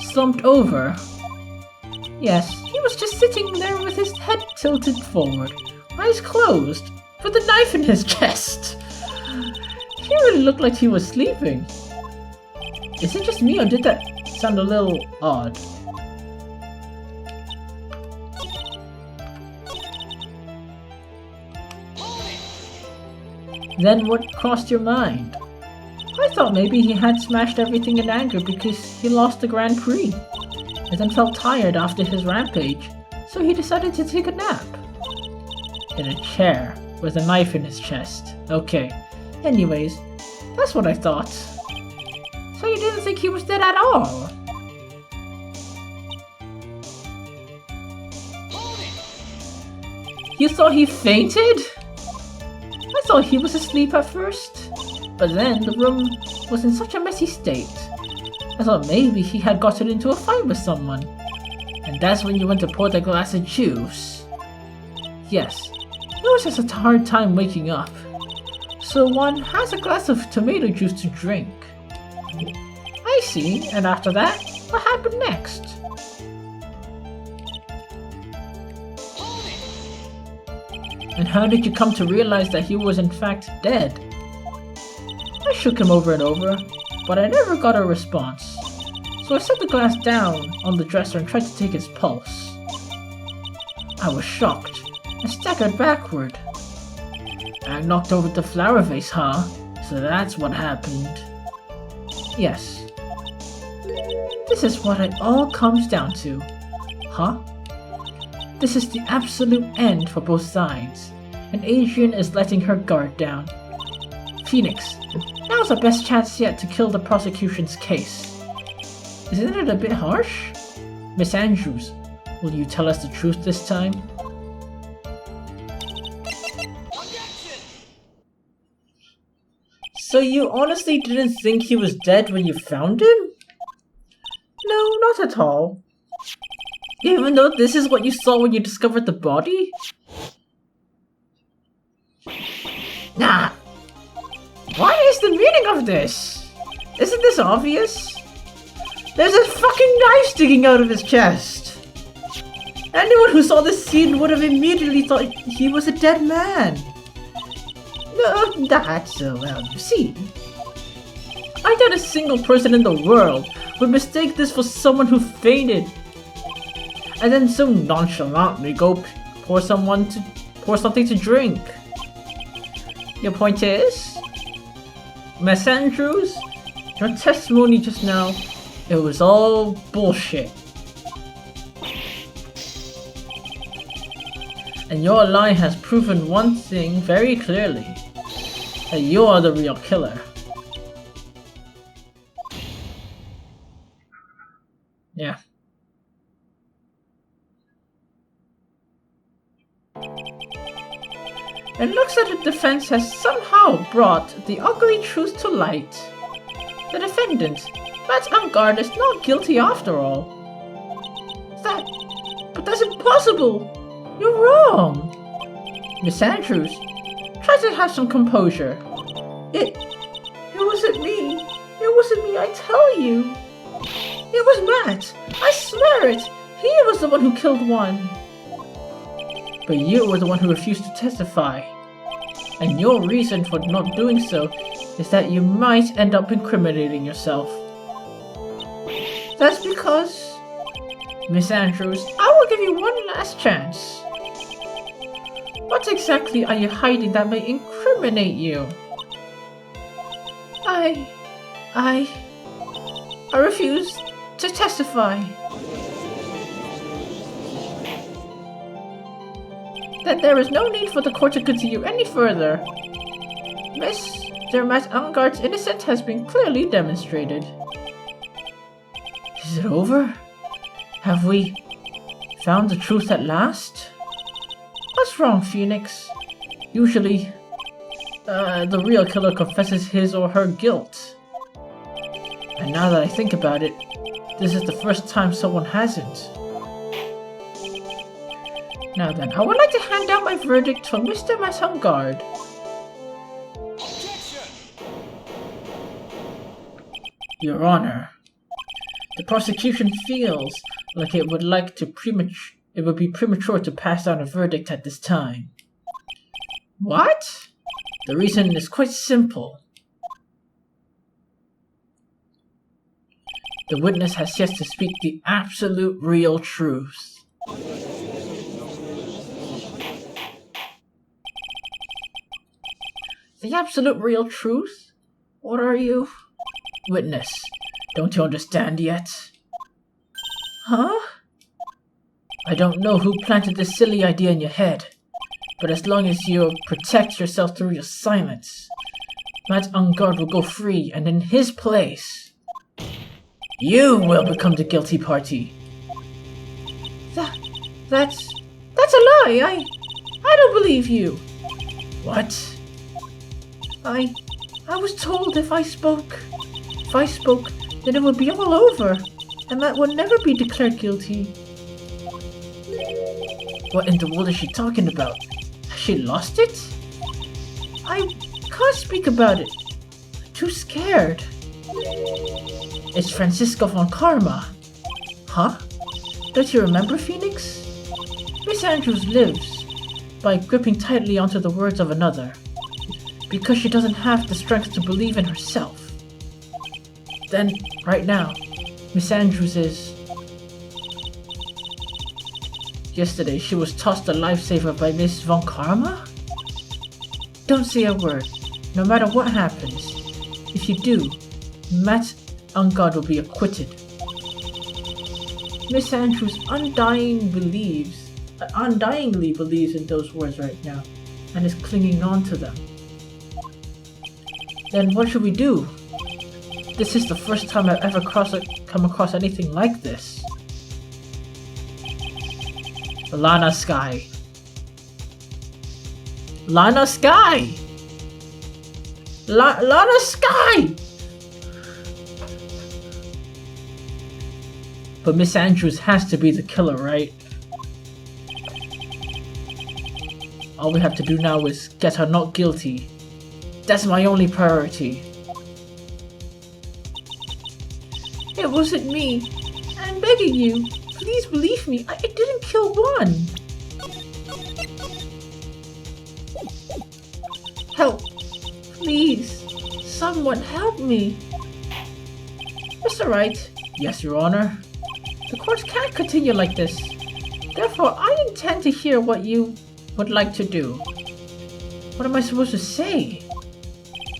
Slumped over? Yes, he was just sitting there with his head tilted forward, eyes closed, with a knife in his chest. He really looked like he was sleeping. Is it just me, or did that sound a little odd? Then what crossed your mind? I thought maybe he had smashed everything in anger because he lost the Grand Prix, and then felt tired after his rampage, so he decided to take a nap. In a chair, with a knife in his chest. Okay. Anyways, that's what I thought. So you didn't think he was dead at all? You thought he fainted? I thought he was asleep at first, but then the room was in such a messy state. I thought maybe he had gotten into a fight with someone, and that's when you went to pour the glass of juice. Yes, it was just a hard time waking up, so one has a glass of tomato juice to drink. I see, and after that, what happened next? And how did you come to realize that he was in fact dead? I shook him over and over, but I never got a response. So I set the glass down on the dresser and tried to take his pulse. I was shocked and staggered backward. I knocked over the flower vase, huh? So that's what happened. Yes. This is what it all comes down to. Huh? This is the absolute end for both sides, and Adrian is letting her guard down. Phoenix, now's our best chance yet to kill the prosecution's case. Isn't it a bit harsh? Miss Andrews, will you tell us the truth this time? So you honestly didn't think he was dead when you found him? No, not at all. Even though this is what you saw when you discovered the body? Nah. What is the meaning of this? Isn't this obvious? There's a fucking knife sticking out of his chest. Anyone who saw this scene would have immediately thought he was a dead man. No, that's you see. I doubt a single person in the world would mistake this for someone who fainted, and then so nonchalantly go pour something to drink. Your point is, Miss Andrews, your testimony just now, it was all bullshit. And your lie has proven one thing very clearly, that you're the real killer. It looks like the defense has somehow brought the ugly truth to light. The defendant, Matt Angard, is not guilty after all. But that's impossible! You're wrong! Miss Andrews, try to have some composure. It wasn't me. It wasn't me, I tell you. It was Matt. I swear it. He was the one who killed one. But you were the one who refused to testify. And your reason for not doing so is that you might end up incriminating yourself. That's because... Miss Andrews, I will give you one last chance. What exactly are you hiding that may incriminate you? I refuse to testify. That there is no need for the court to continue any further. Mr. Matt Angard's innocence has been clearly demonstrated. Is it over? Have we found the truth at last? What's wrong, Phoenix? Usually, the real killer confesses his or her guilt. And now that I think about it, this is the first time someone hasn't. Now then, I would like to hand down my verdict for Mr. Matt Angard. Your Honor, the prosecution feels like it would be premature to pass down a verdict at this time. What? The reason is quite simple. The witness has yet to speak the absolute real truth. The absolute real truth? What are you? Witness, don't you understand yet? Huh? I don't know who planted this silly idea in your head, but as long as you protect yourself through your silence, Matt Angard will go free, and in his place, you will become the guilty party. That's a lie. I don't believe you. What? I was told if I spoke, then it would be all over, and Matt would never be declared guilty. What in the world is she talking about? Has she lost it? I can't speak about it. I'm too scared. It's Francisco von Karma. Huh? Don't you remember, Phoenix? Miss Andrews lives by gripping tightly onto the words of another, because she doesn't have the strength to believe in herself. Then, right now, Miss Andrews is... Yesterday, she was tossed a lifesaver by Miss Von Karma? Don't say a word, no matter what happens. If you do, Matt Angard will be acquitted. Miss Andrews undyingly believes in those words right now, and is clinging on to them. Then what should we do? This is the first time I've ever come across anything like this. Lana Sky. Lana Sky! Lana Sky! But Miss Andrews has to be the killer, right? All we have to do now is get her not guilty. That's my only priority. It wasn't me. I'm begging you. Please believe me. I didn't kill one. Help. Please. Someone help me. Mr. Wright. Yes, Your Honor. The court can't continue like this. Therefore, I intend to hear what you would like to do. What am I supposed to say?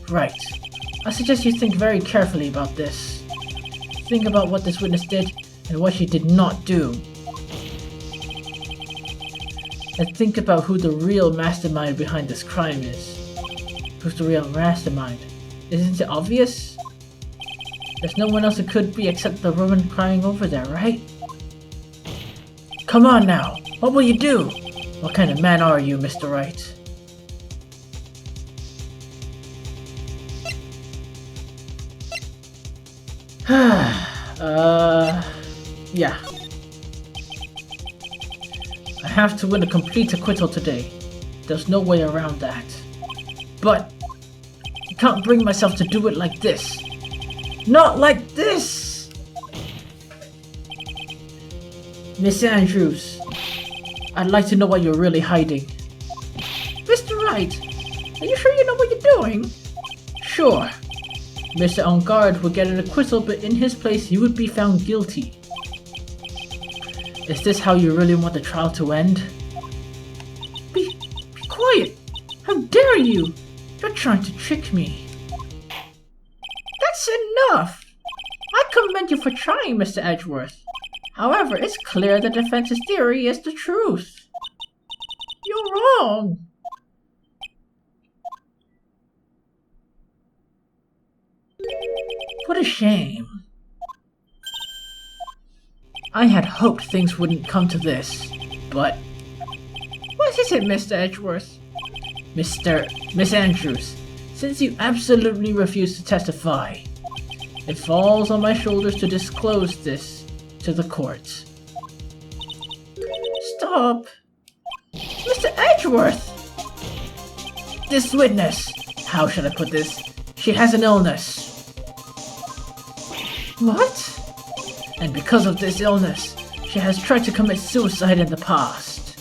Right. I suggest you think very carefully about this. Think about what this witness did and what she did not do. And think about who the real mastermind behind this crime is. Who's the real mastermind? Isn't it obvious? There's no one else it could be except the woman crying over there, right? Come on now, what will you do? What kind of man are you, Mr. Wright? Yeah. I have to win a complete acquittal today. There's no way around that. But I can't bring myself to do it like this. Not like this! Miss Andrews, I'd like to know what you're really hiding. Mr. Wright, are you sure you know what you're doing? Sure. Mr. On Guard would get an acquittal, but in his place you would be found guilty. Is this how you really want the trial to end? Be quiet! How dare you! You're trying to trick me. That's enough! I commend you for trying, Mr. Edgeworth. However, it's clear the defense's theory is the truth. You're wrong! What a shame. I had hoped things wouldn't come to this, but... What is it, Mr. Edgeworth? Miss Andrews, since you absolutely refuse to testify, it falls on my shoulders to disclose this to the court. Stop! Mr. Edgeworth! This witness, how should I put this? She has an illness. What? And because of this illness, she has tried to commit suicide in the past.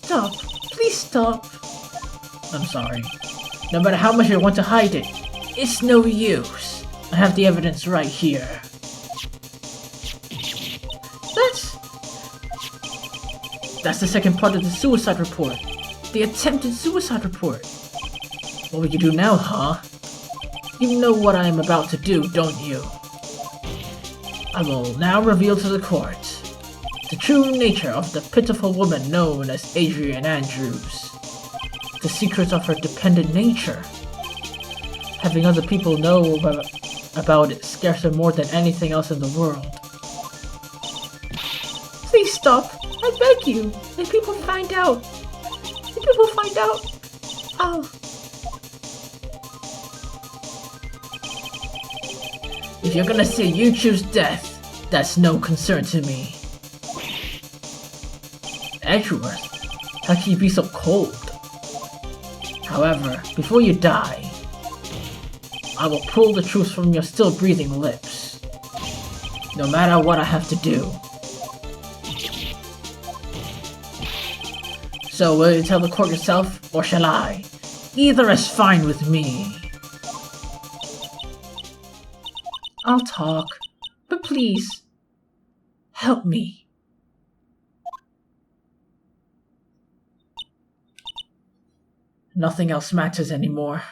Stop. Please stop. I'm sorry. No matter how much I want to hide it, it's no use. I have the evidence right here. That's the second part of the suicide report. The attempted suicide report. What will you do now, huh? You know what I am about to do, don't you? I will now reveal to the court the true nature of the pitiful woman known as Adrian Andrews. The secret of her dependent nature. Having other people know about it scares her more than anything else in the world. Please stop! I beg you! If people find out... I'll... If you're gonna say you choose death, that's no concern to me. Edgeworth, how can you be so cold? However, before you die, I will pull the truth from your still breathing lips. No matter what I have to do. So will you tell the court yourself, or shall I? Either is fine with me. I'll talk, but please, help me. Nothing else matters anymore.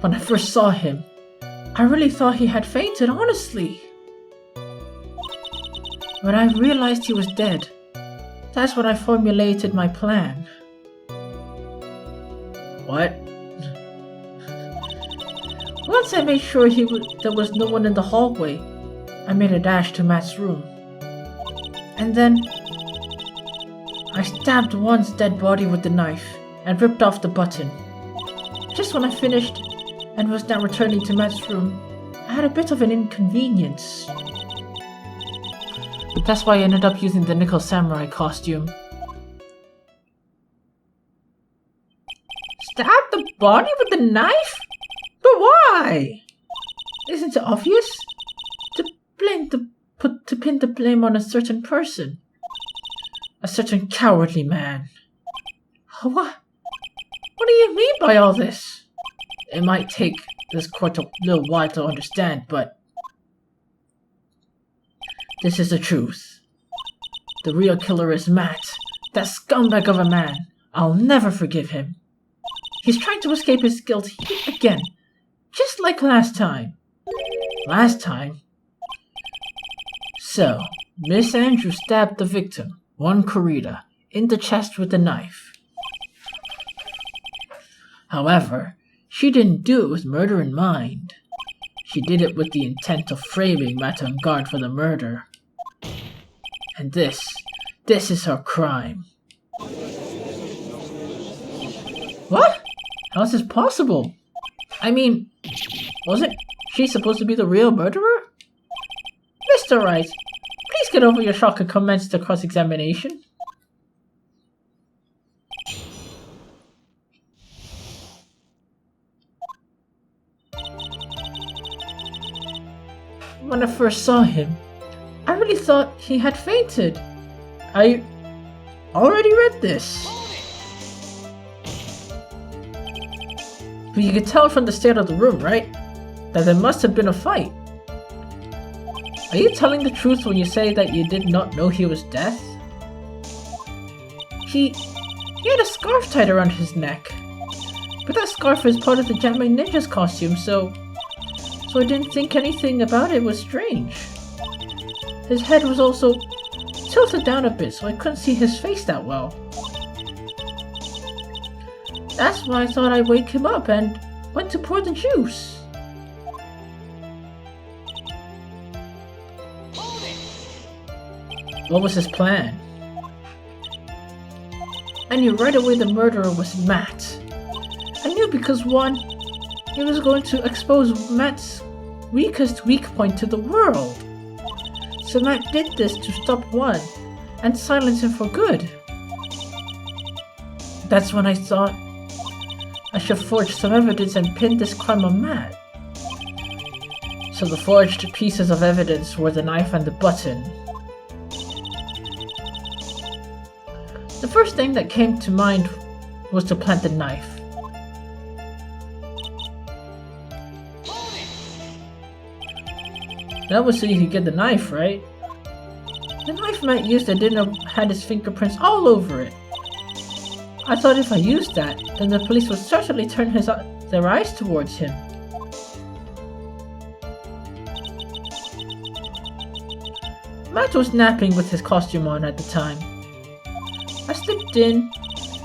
When I first saw him, I really thought he had fainted, honestly. When I realized he was dead, that's when I formulated my plan. What? Once I made sure there was no one in the hallway, I made a dash to Matt's room. And then, I stabbed one's dead body with the knife and ripped off the button. Just when I finished and was now returning to Matt's room, I had a bit of an inconvenience. But that's why I ended up using the Nickel Samurai costume. Stab the body with the knife? But why? Isn't it obvious? To pin the blame on a certain person. A certain cowardly man. What do you mean by all this? It might take this court a little while to understand, but this is the truth. The real killer is Matt, that scumbag of a man. I'll never forgive him. He's trying to escape his guilt again, just like last time. Last time? So, Miss Andrews stabbed the victim, one Corita, in the chest with a knife. However, she didn't do it with murder in mind. She did it with the intent of framing Matt on guard for the murder. And this is her crime. What? How is this possible? I mean, wasn't she supposed to be the real murderer? Mr. Wright, please get over your shock and commence the cross-examination. When I first saw him, I really thought he had fainted. I already read this. But you could tell from the state of the room, right? That there must have been a fight. Are you telling the truth when you say that you did not know he was dead? He had a scarf tied around his neck. But that scarf is part of the JFA Ninja's costume, so I didn't think anything about it was strange. His head was also tilted down a bit, so I couldn't see his face that well. That's why I thought I'd wake him up and went to pour the juice. What was his plan? I knew right away the murderer was Matt. I knew because one, he was going to expose Matt's weakest weak point to the world. So Matt did this to stop one and silence him for good. That's when I thought I should forge some evidence and pin this crime on Matt. So the forged pieces of evidence were the knife and the button. The first thing that came to mind was to plant the knife. That was so you could get the knife, right? The knife Matt used that didn't had his fingerprints all over it. I thought if I used that, then the police would certainly turn their eyes towards him. Matt was napping with his costume on at the time. I slipped in,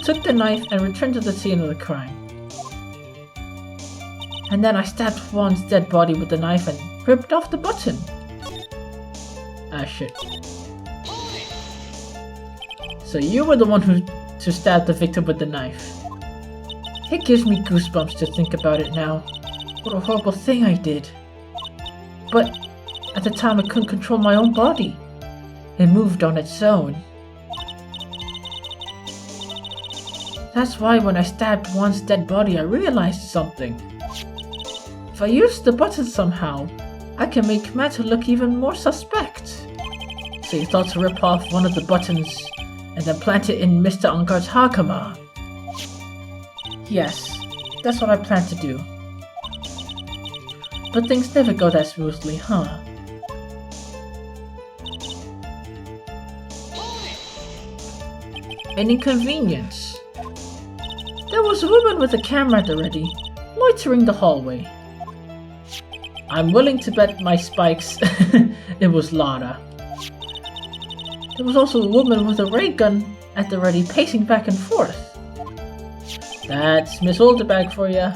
took the knife, and returned to the scene of the crime. And then I stabbed Juan's dead body with the knife and ripped off the button. Ah, shit. So you were the one who stabbed the victim with the knife. It gives me goosebumps to think about it now. What a horrible thing I did. But at the time I couldn't control my own body. It moved on its own. That's why when I stabbed Juan's dead body I realized something. If I use the button somehow, I can make Matt look even more suspect. So you thought to rip off one of the buttons and then plant it in Mr. Ungar's hakama. Yes, that's what I plan to do. But things never go that smoothly, huh? An inconvenience. There was a woman with a camera at the ready, loitering the hallway. I'm willing to bet my spikes it was Lara. There was also a woman with a ray gun at the ready, pacing back and forth. That's Miss Olderbag for ya.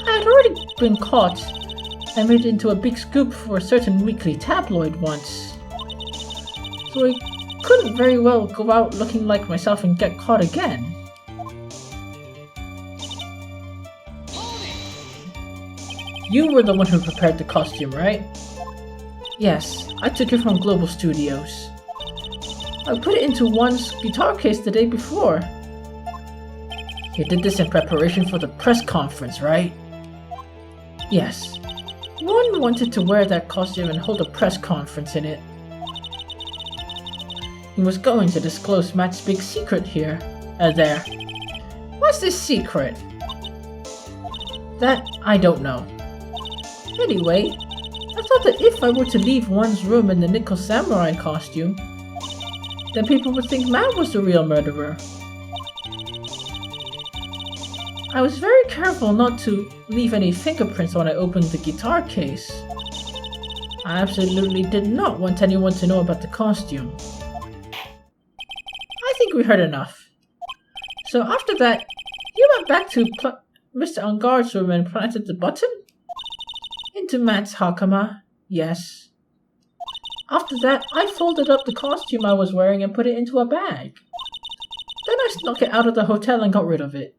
I had already been caught and made into a big scoop for a certain weekly tabloid once. So I couldn't very well go out looking like myself and get caught again. You were the one who prepared the costume, right? Yes, I took it from Global Studios. I put it into Juan's guitar case the day before. You did this in preparation for the press conference, right? Yes. Juan wanted to wear that costume and hold a press conference in it. He was going to disclose Matt's big secret here. There. What's this secret? That I don't know. Anyway, I thought that if I were to leave Juan's room in the Nickel Samurai costume, then people would think Matt was the real murderer. I was very careful not to leave any fingerprints when I opened the guitar case. I absolutely did not want anyone to know about the costume. I think we heard enough. So after that, you went back to Mr. Ungar's room and planted the button? Into Matt's hakama, yes. After that, I folded up the costume I was wearing and put it into a bag. Then I I snuck it out of the hotel and got rid of it.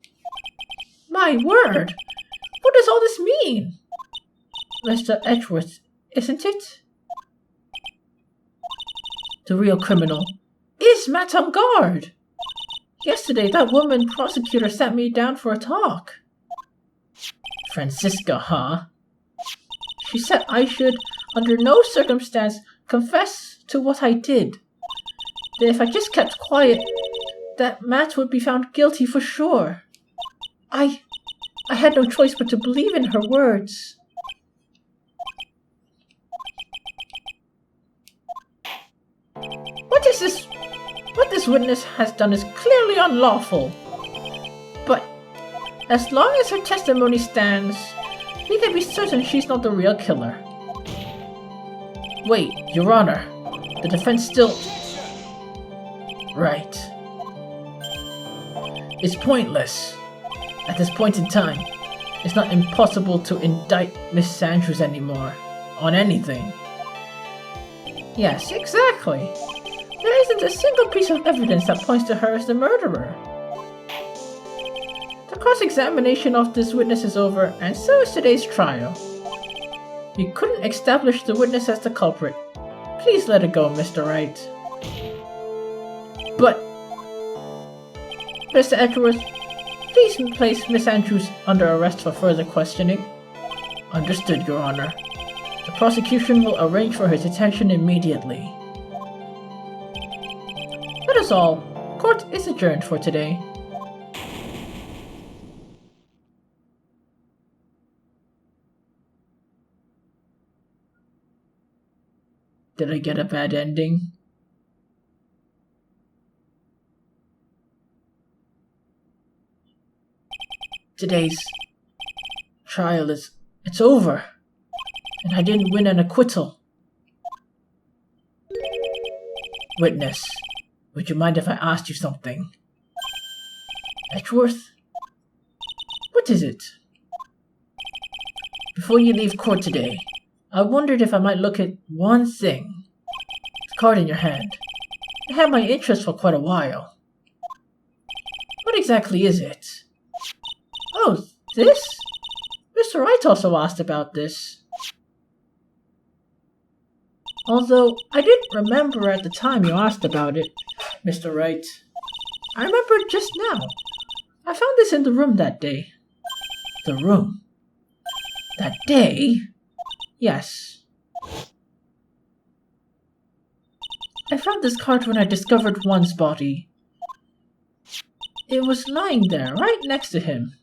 My word! What does all this mean? Mr. Edgeworth, isn't it? The real criminal is Matt on guard. Yesterday, that woman prosecutor sat me down for a talk. Francisca, huh? She said I should, under no circumstance, confess to what I did. That if I just kept quiet, that Matt would be found guilty for sure. I had no choice but to believe in her words. What is this? What this witness has done is clearly unlawful. But as long as her testimony stands, we can be certain she's not the real killer. Wait, Your Honor. The defense still... Right. It's pointless. At this point in time, it's not impossible to indict Miss Andrews anymore. On anything. Yes, exactly. There isn't a single piece of evidence that points to her as the murderer. The cross-examination of this witness is over, and so is today's trial. You couldn't establish the witness as the culprit. Please let it go, Mr. Wright. But, Mr. Edgeworth, please place Miss Andrews under arrest for further questioning. Understood, Your Honor. The prosecution will arrange for her detention immediately. That is all. Court is adjourned for today. Did I get a bad ending? Today's trial it's over. And I didn't win an acquittal. Witness, would you mind if I asked you something? Edgeworth? What is it? Before you leave court today, I wondered if I might look at one thing. The card in your hand. It had my interest for quite a while. What exactly is it? Oh, this? Mr. Wright also asked about this. Although, I didn't remember at the time you asked about it, Mr. Wright. I remember it just now. I found this in the room that day. The room? That day? Yes. I found this card when I discovered Juan's body. It was lying there, right next to him.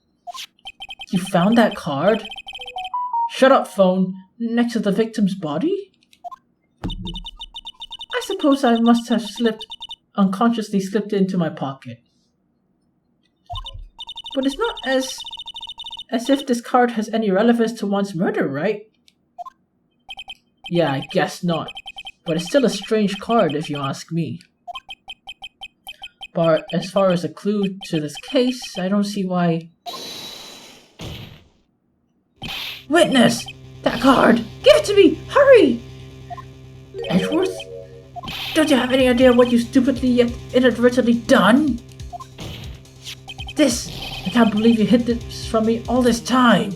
You found that card? Shut up, phone. Next to the victim's body? I suppose I must have unconsciously slipped it into my pocket. But it's not as if this card has any relevance to Juan's murder, right? Yeah, I guess not. But it's still a strange card if you ask me. But as far as a clue to this case, I don't see why... Witness! That card! Give it to me! Hurry! Edgeworth? Don't you have any idea what you stupidly yet inadvertently done? This! I can't believe you hid this from me all this time!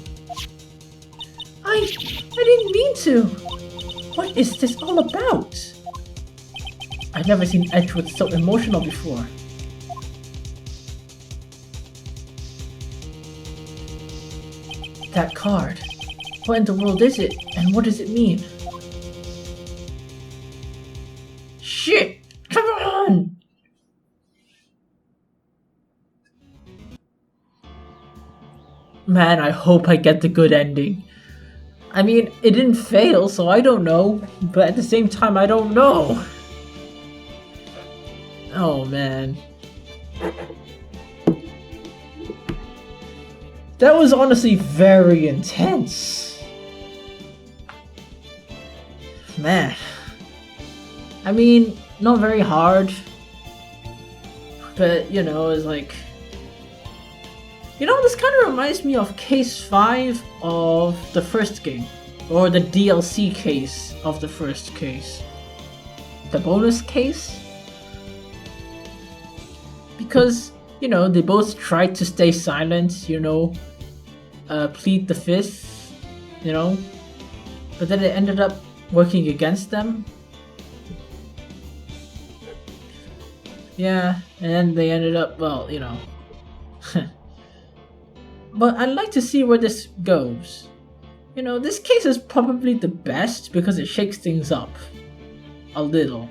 I didn't mean to! What is this all about? I've never seen Edgeworth so emotional before. That card. What in the world is it, and what does it mean? Shit! Come on! Man, I hope I get the good ending. I mean, it didn't fail, so I don't know. But at the same time, I don't know. Oh, man. That was honestly very intense. Man. I mean, not very hard. But, you know, it's like... You know, this kind of reminds me of Case 5 of the first game. Or the DLC case of the first case. The bonus case? Because They both tried to stay silent, plead the fifth, but then it ended up working against them. Yeah, and then they ended up, But I'd like to see where this goes. This case is probably the best because it shakes things up a little.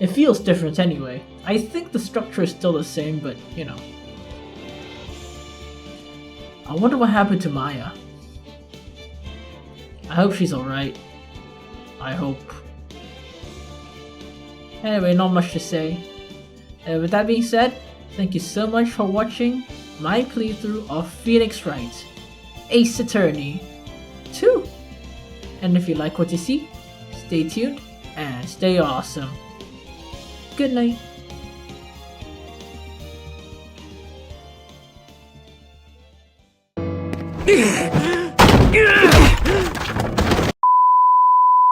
It feels different anyway. I think the structure is still the same, but I wonder what happened to Maya. I hope she's alright. I hope. Anyway, not much to say. With that being said, thank you so much for watching my playthrough of Phoenix Wright Ace Attorney 2. And if you like what you see, stay tuned and stay awesome. Good night.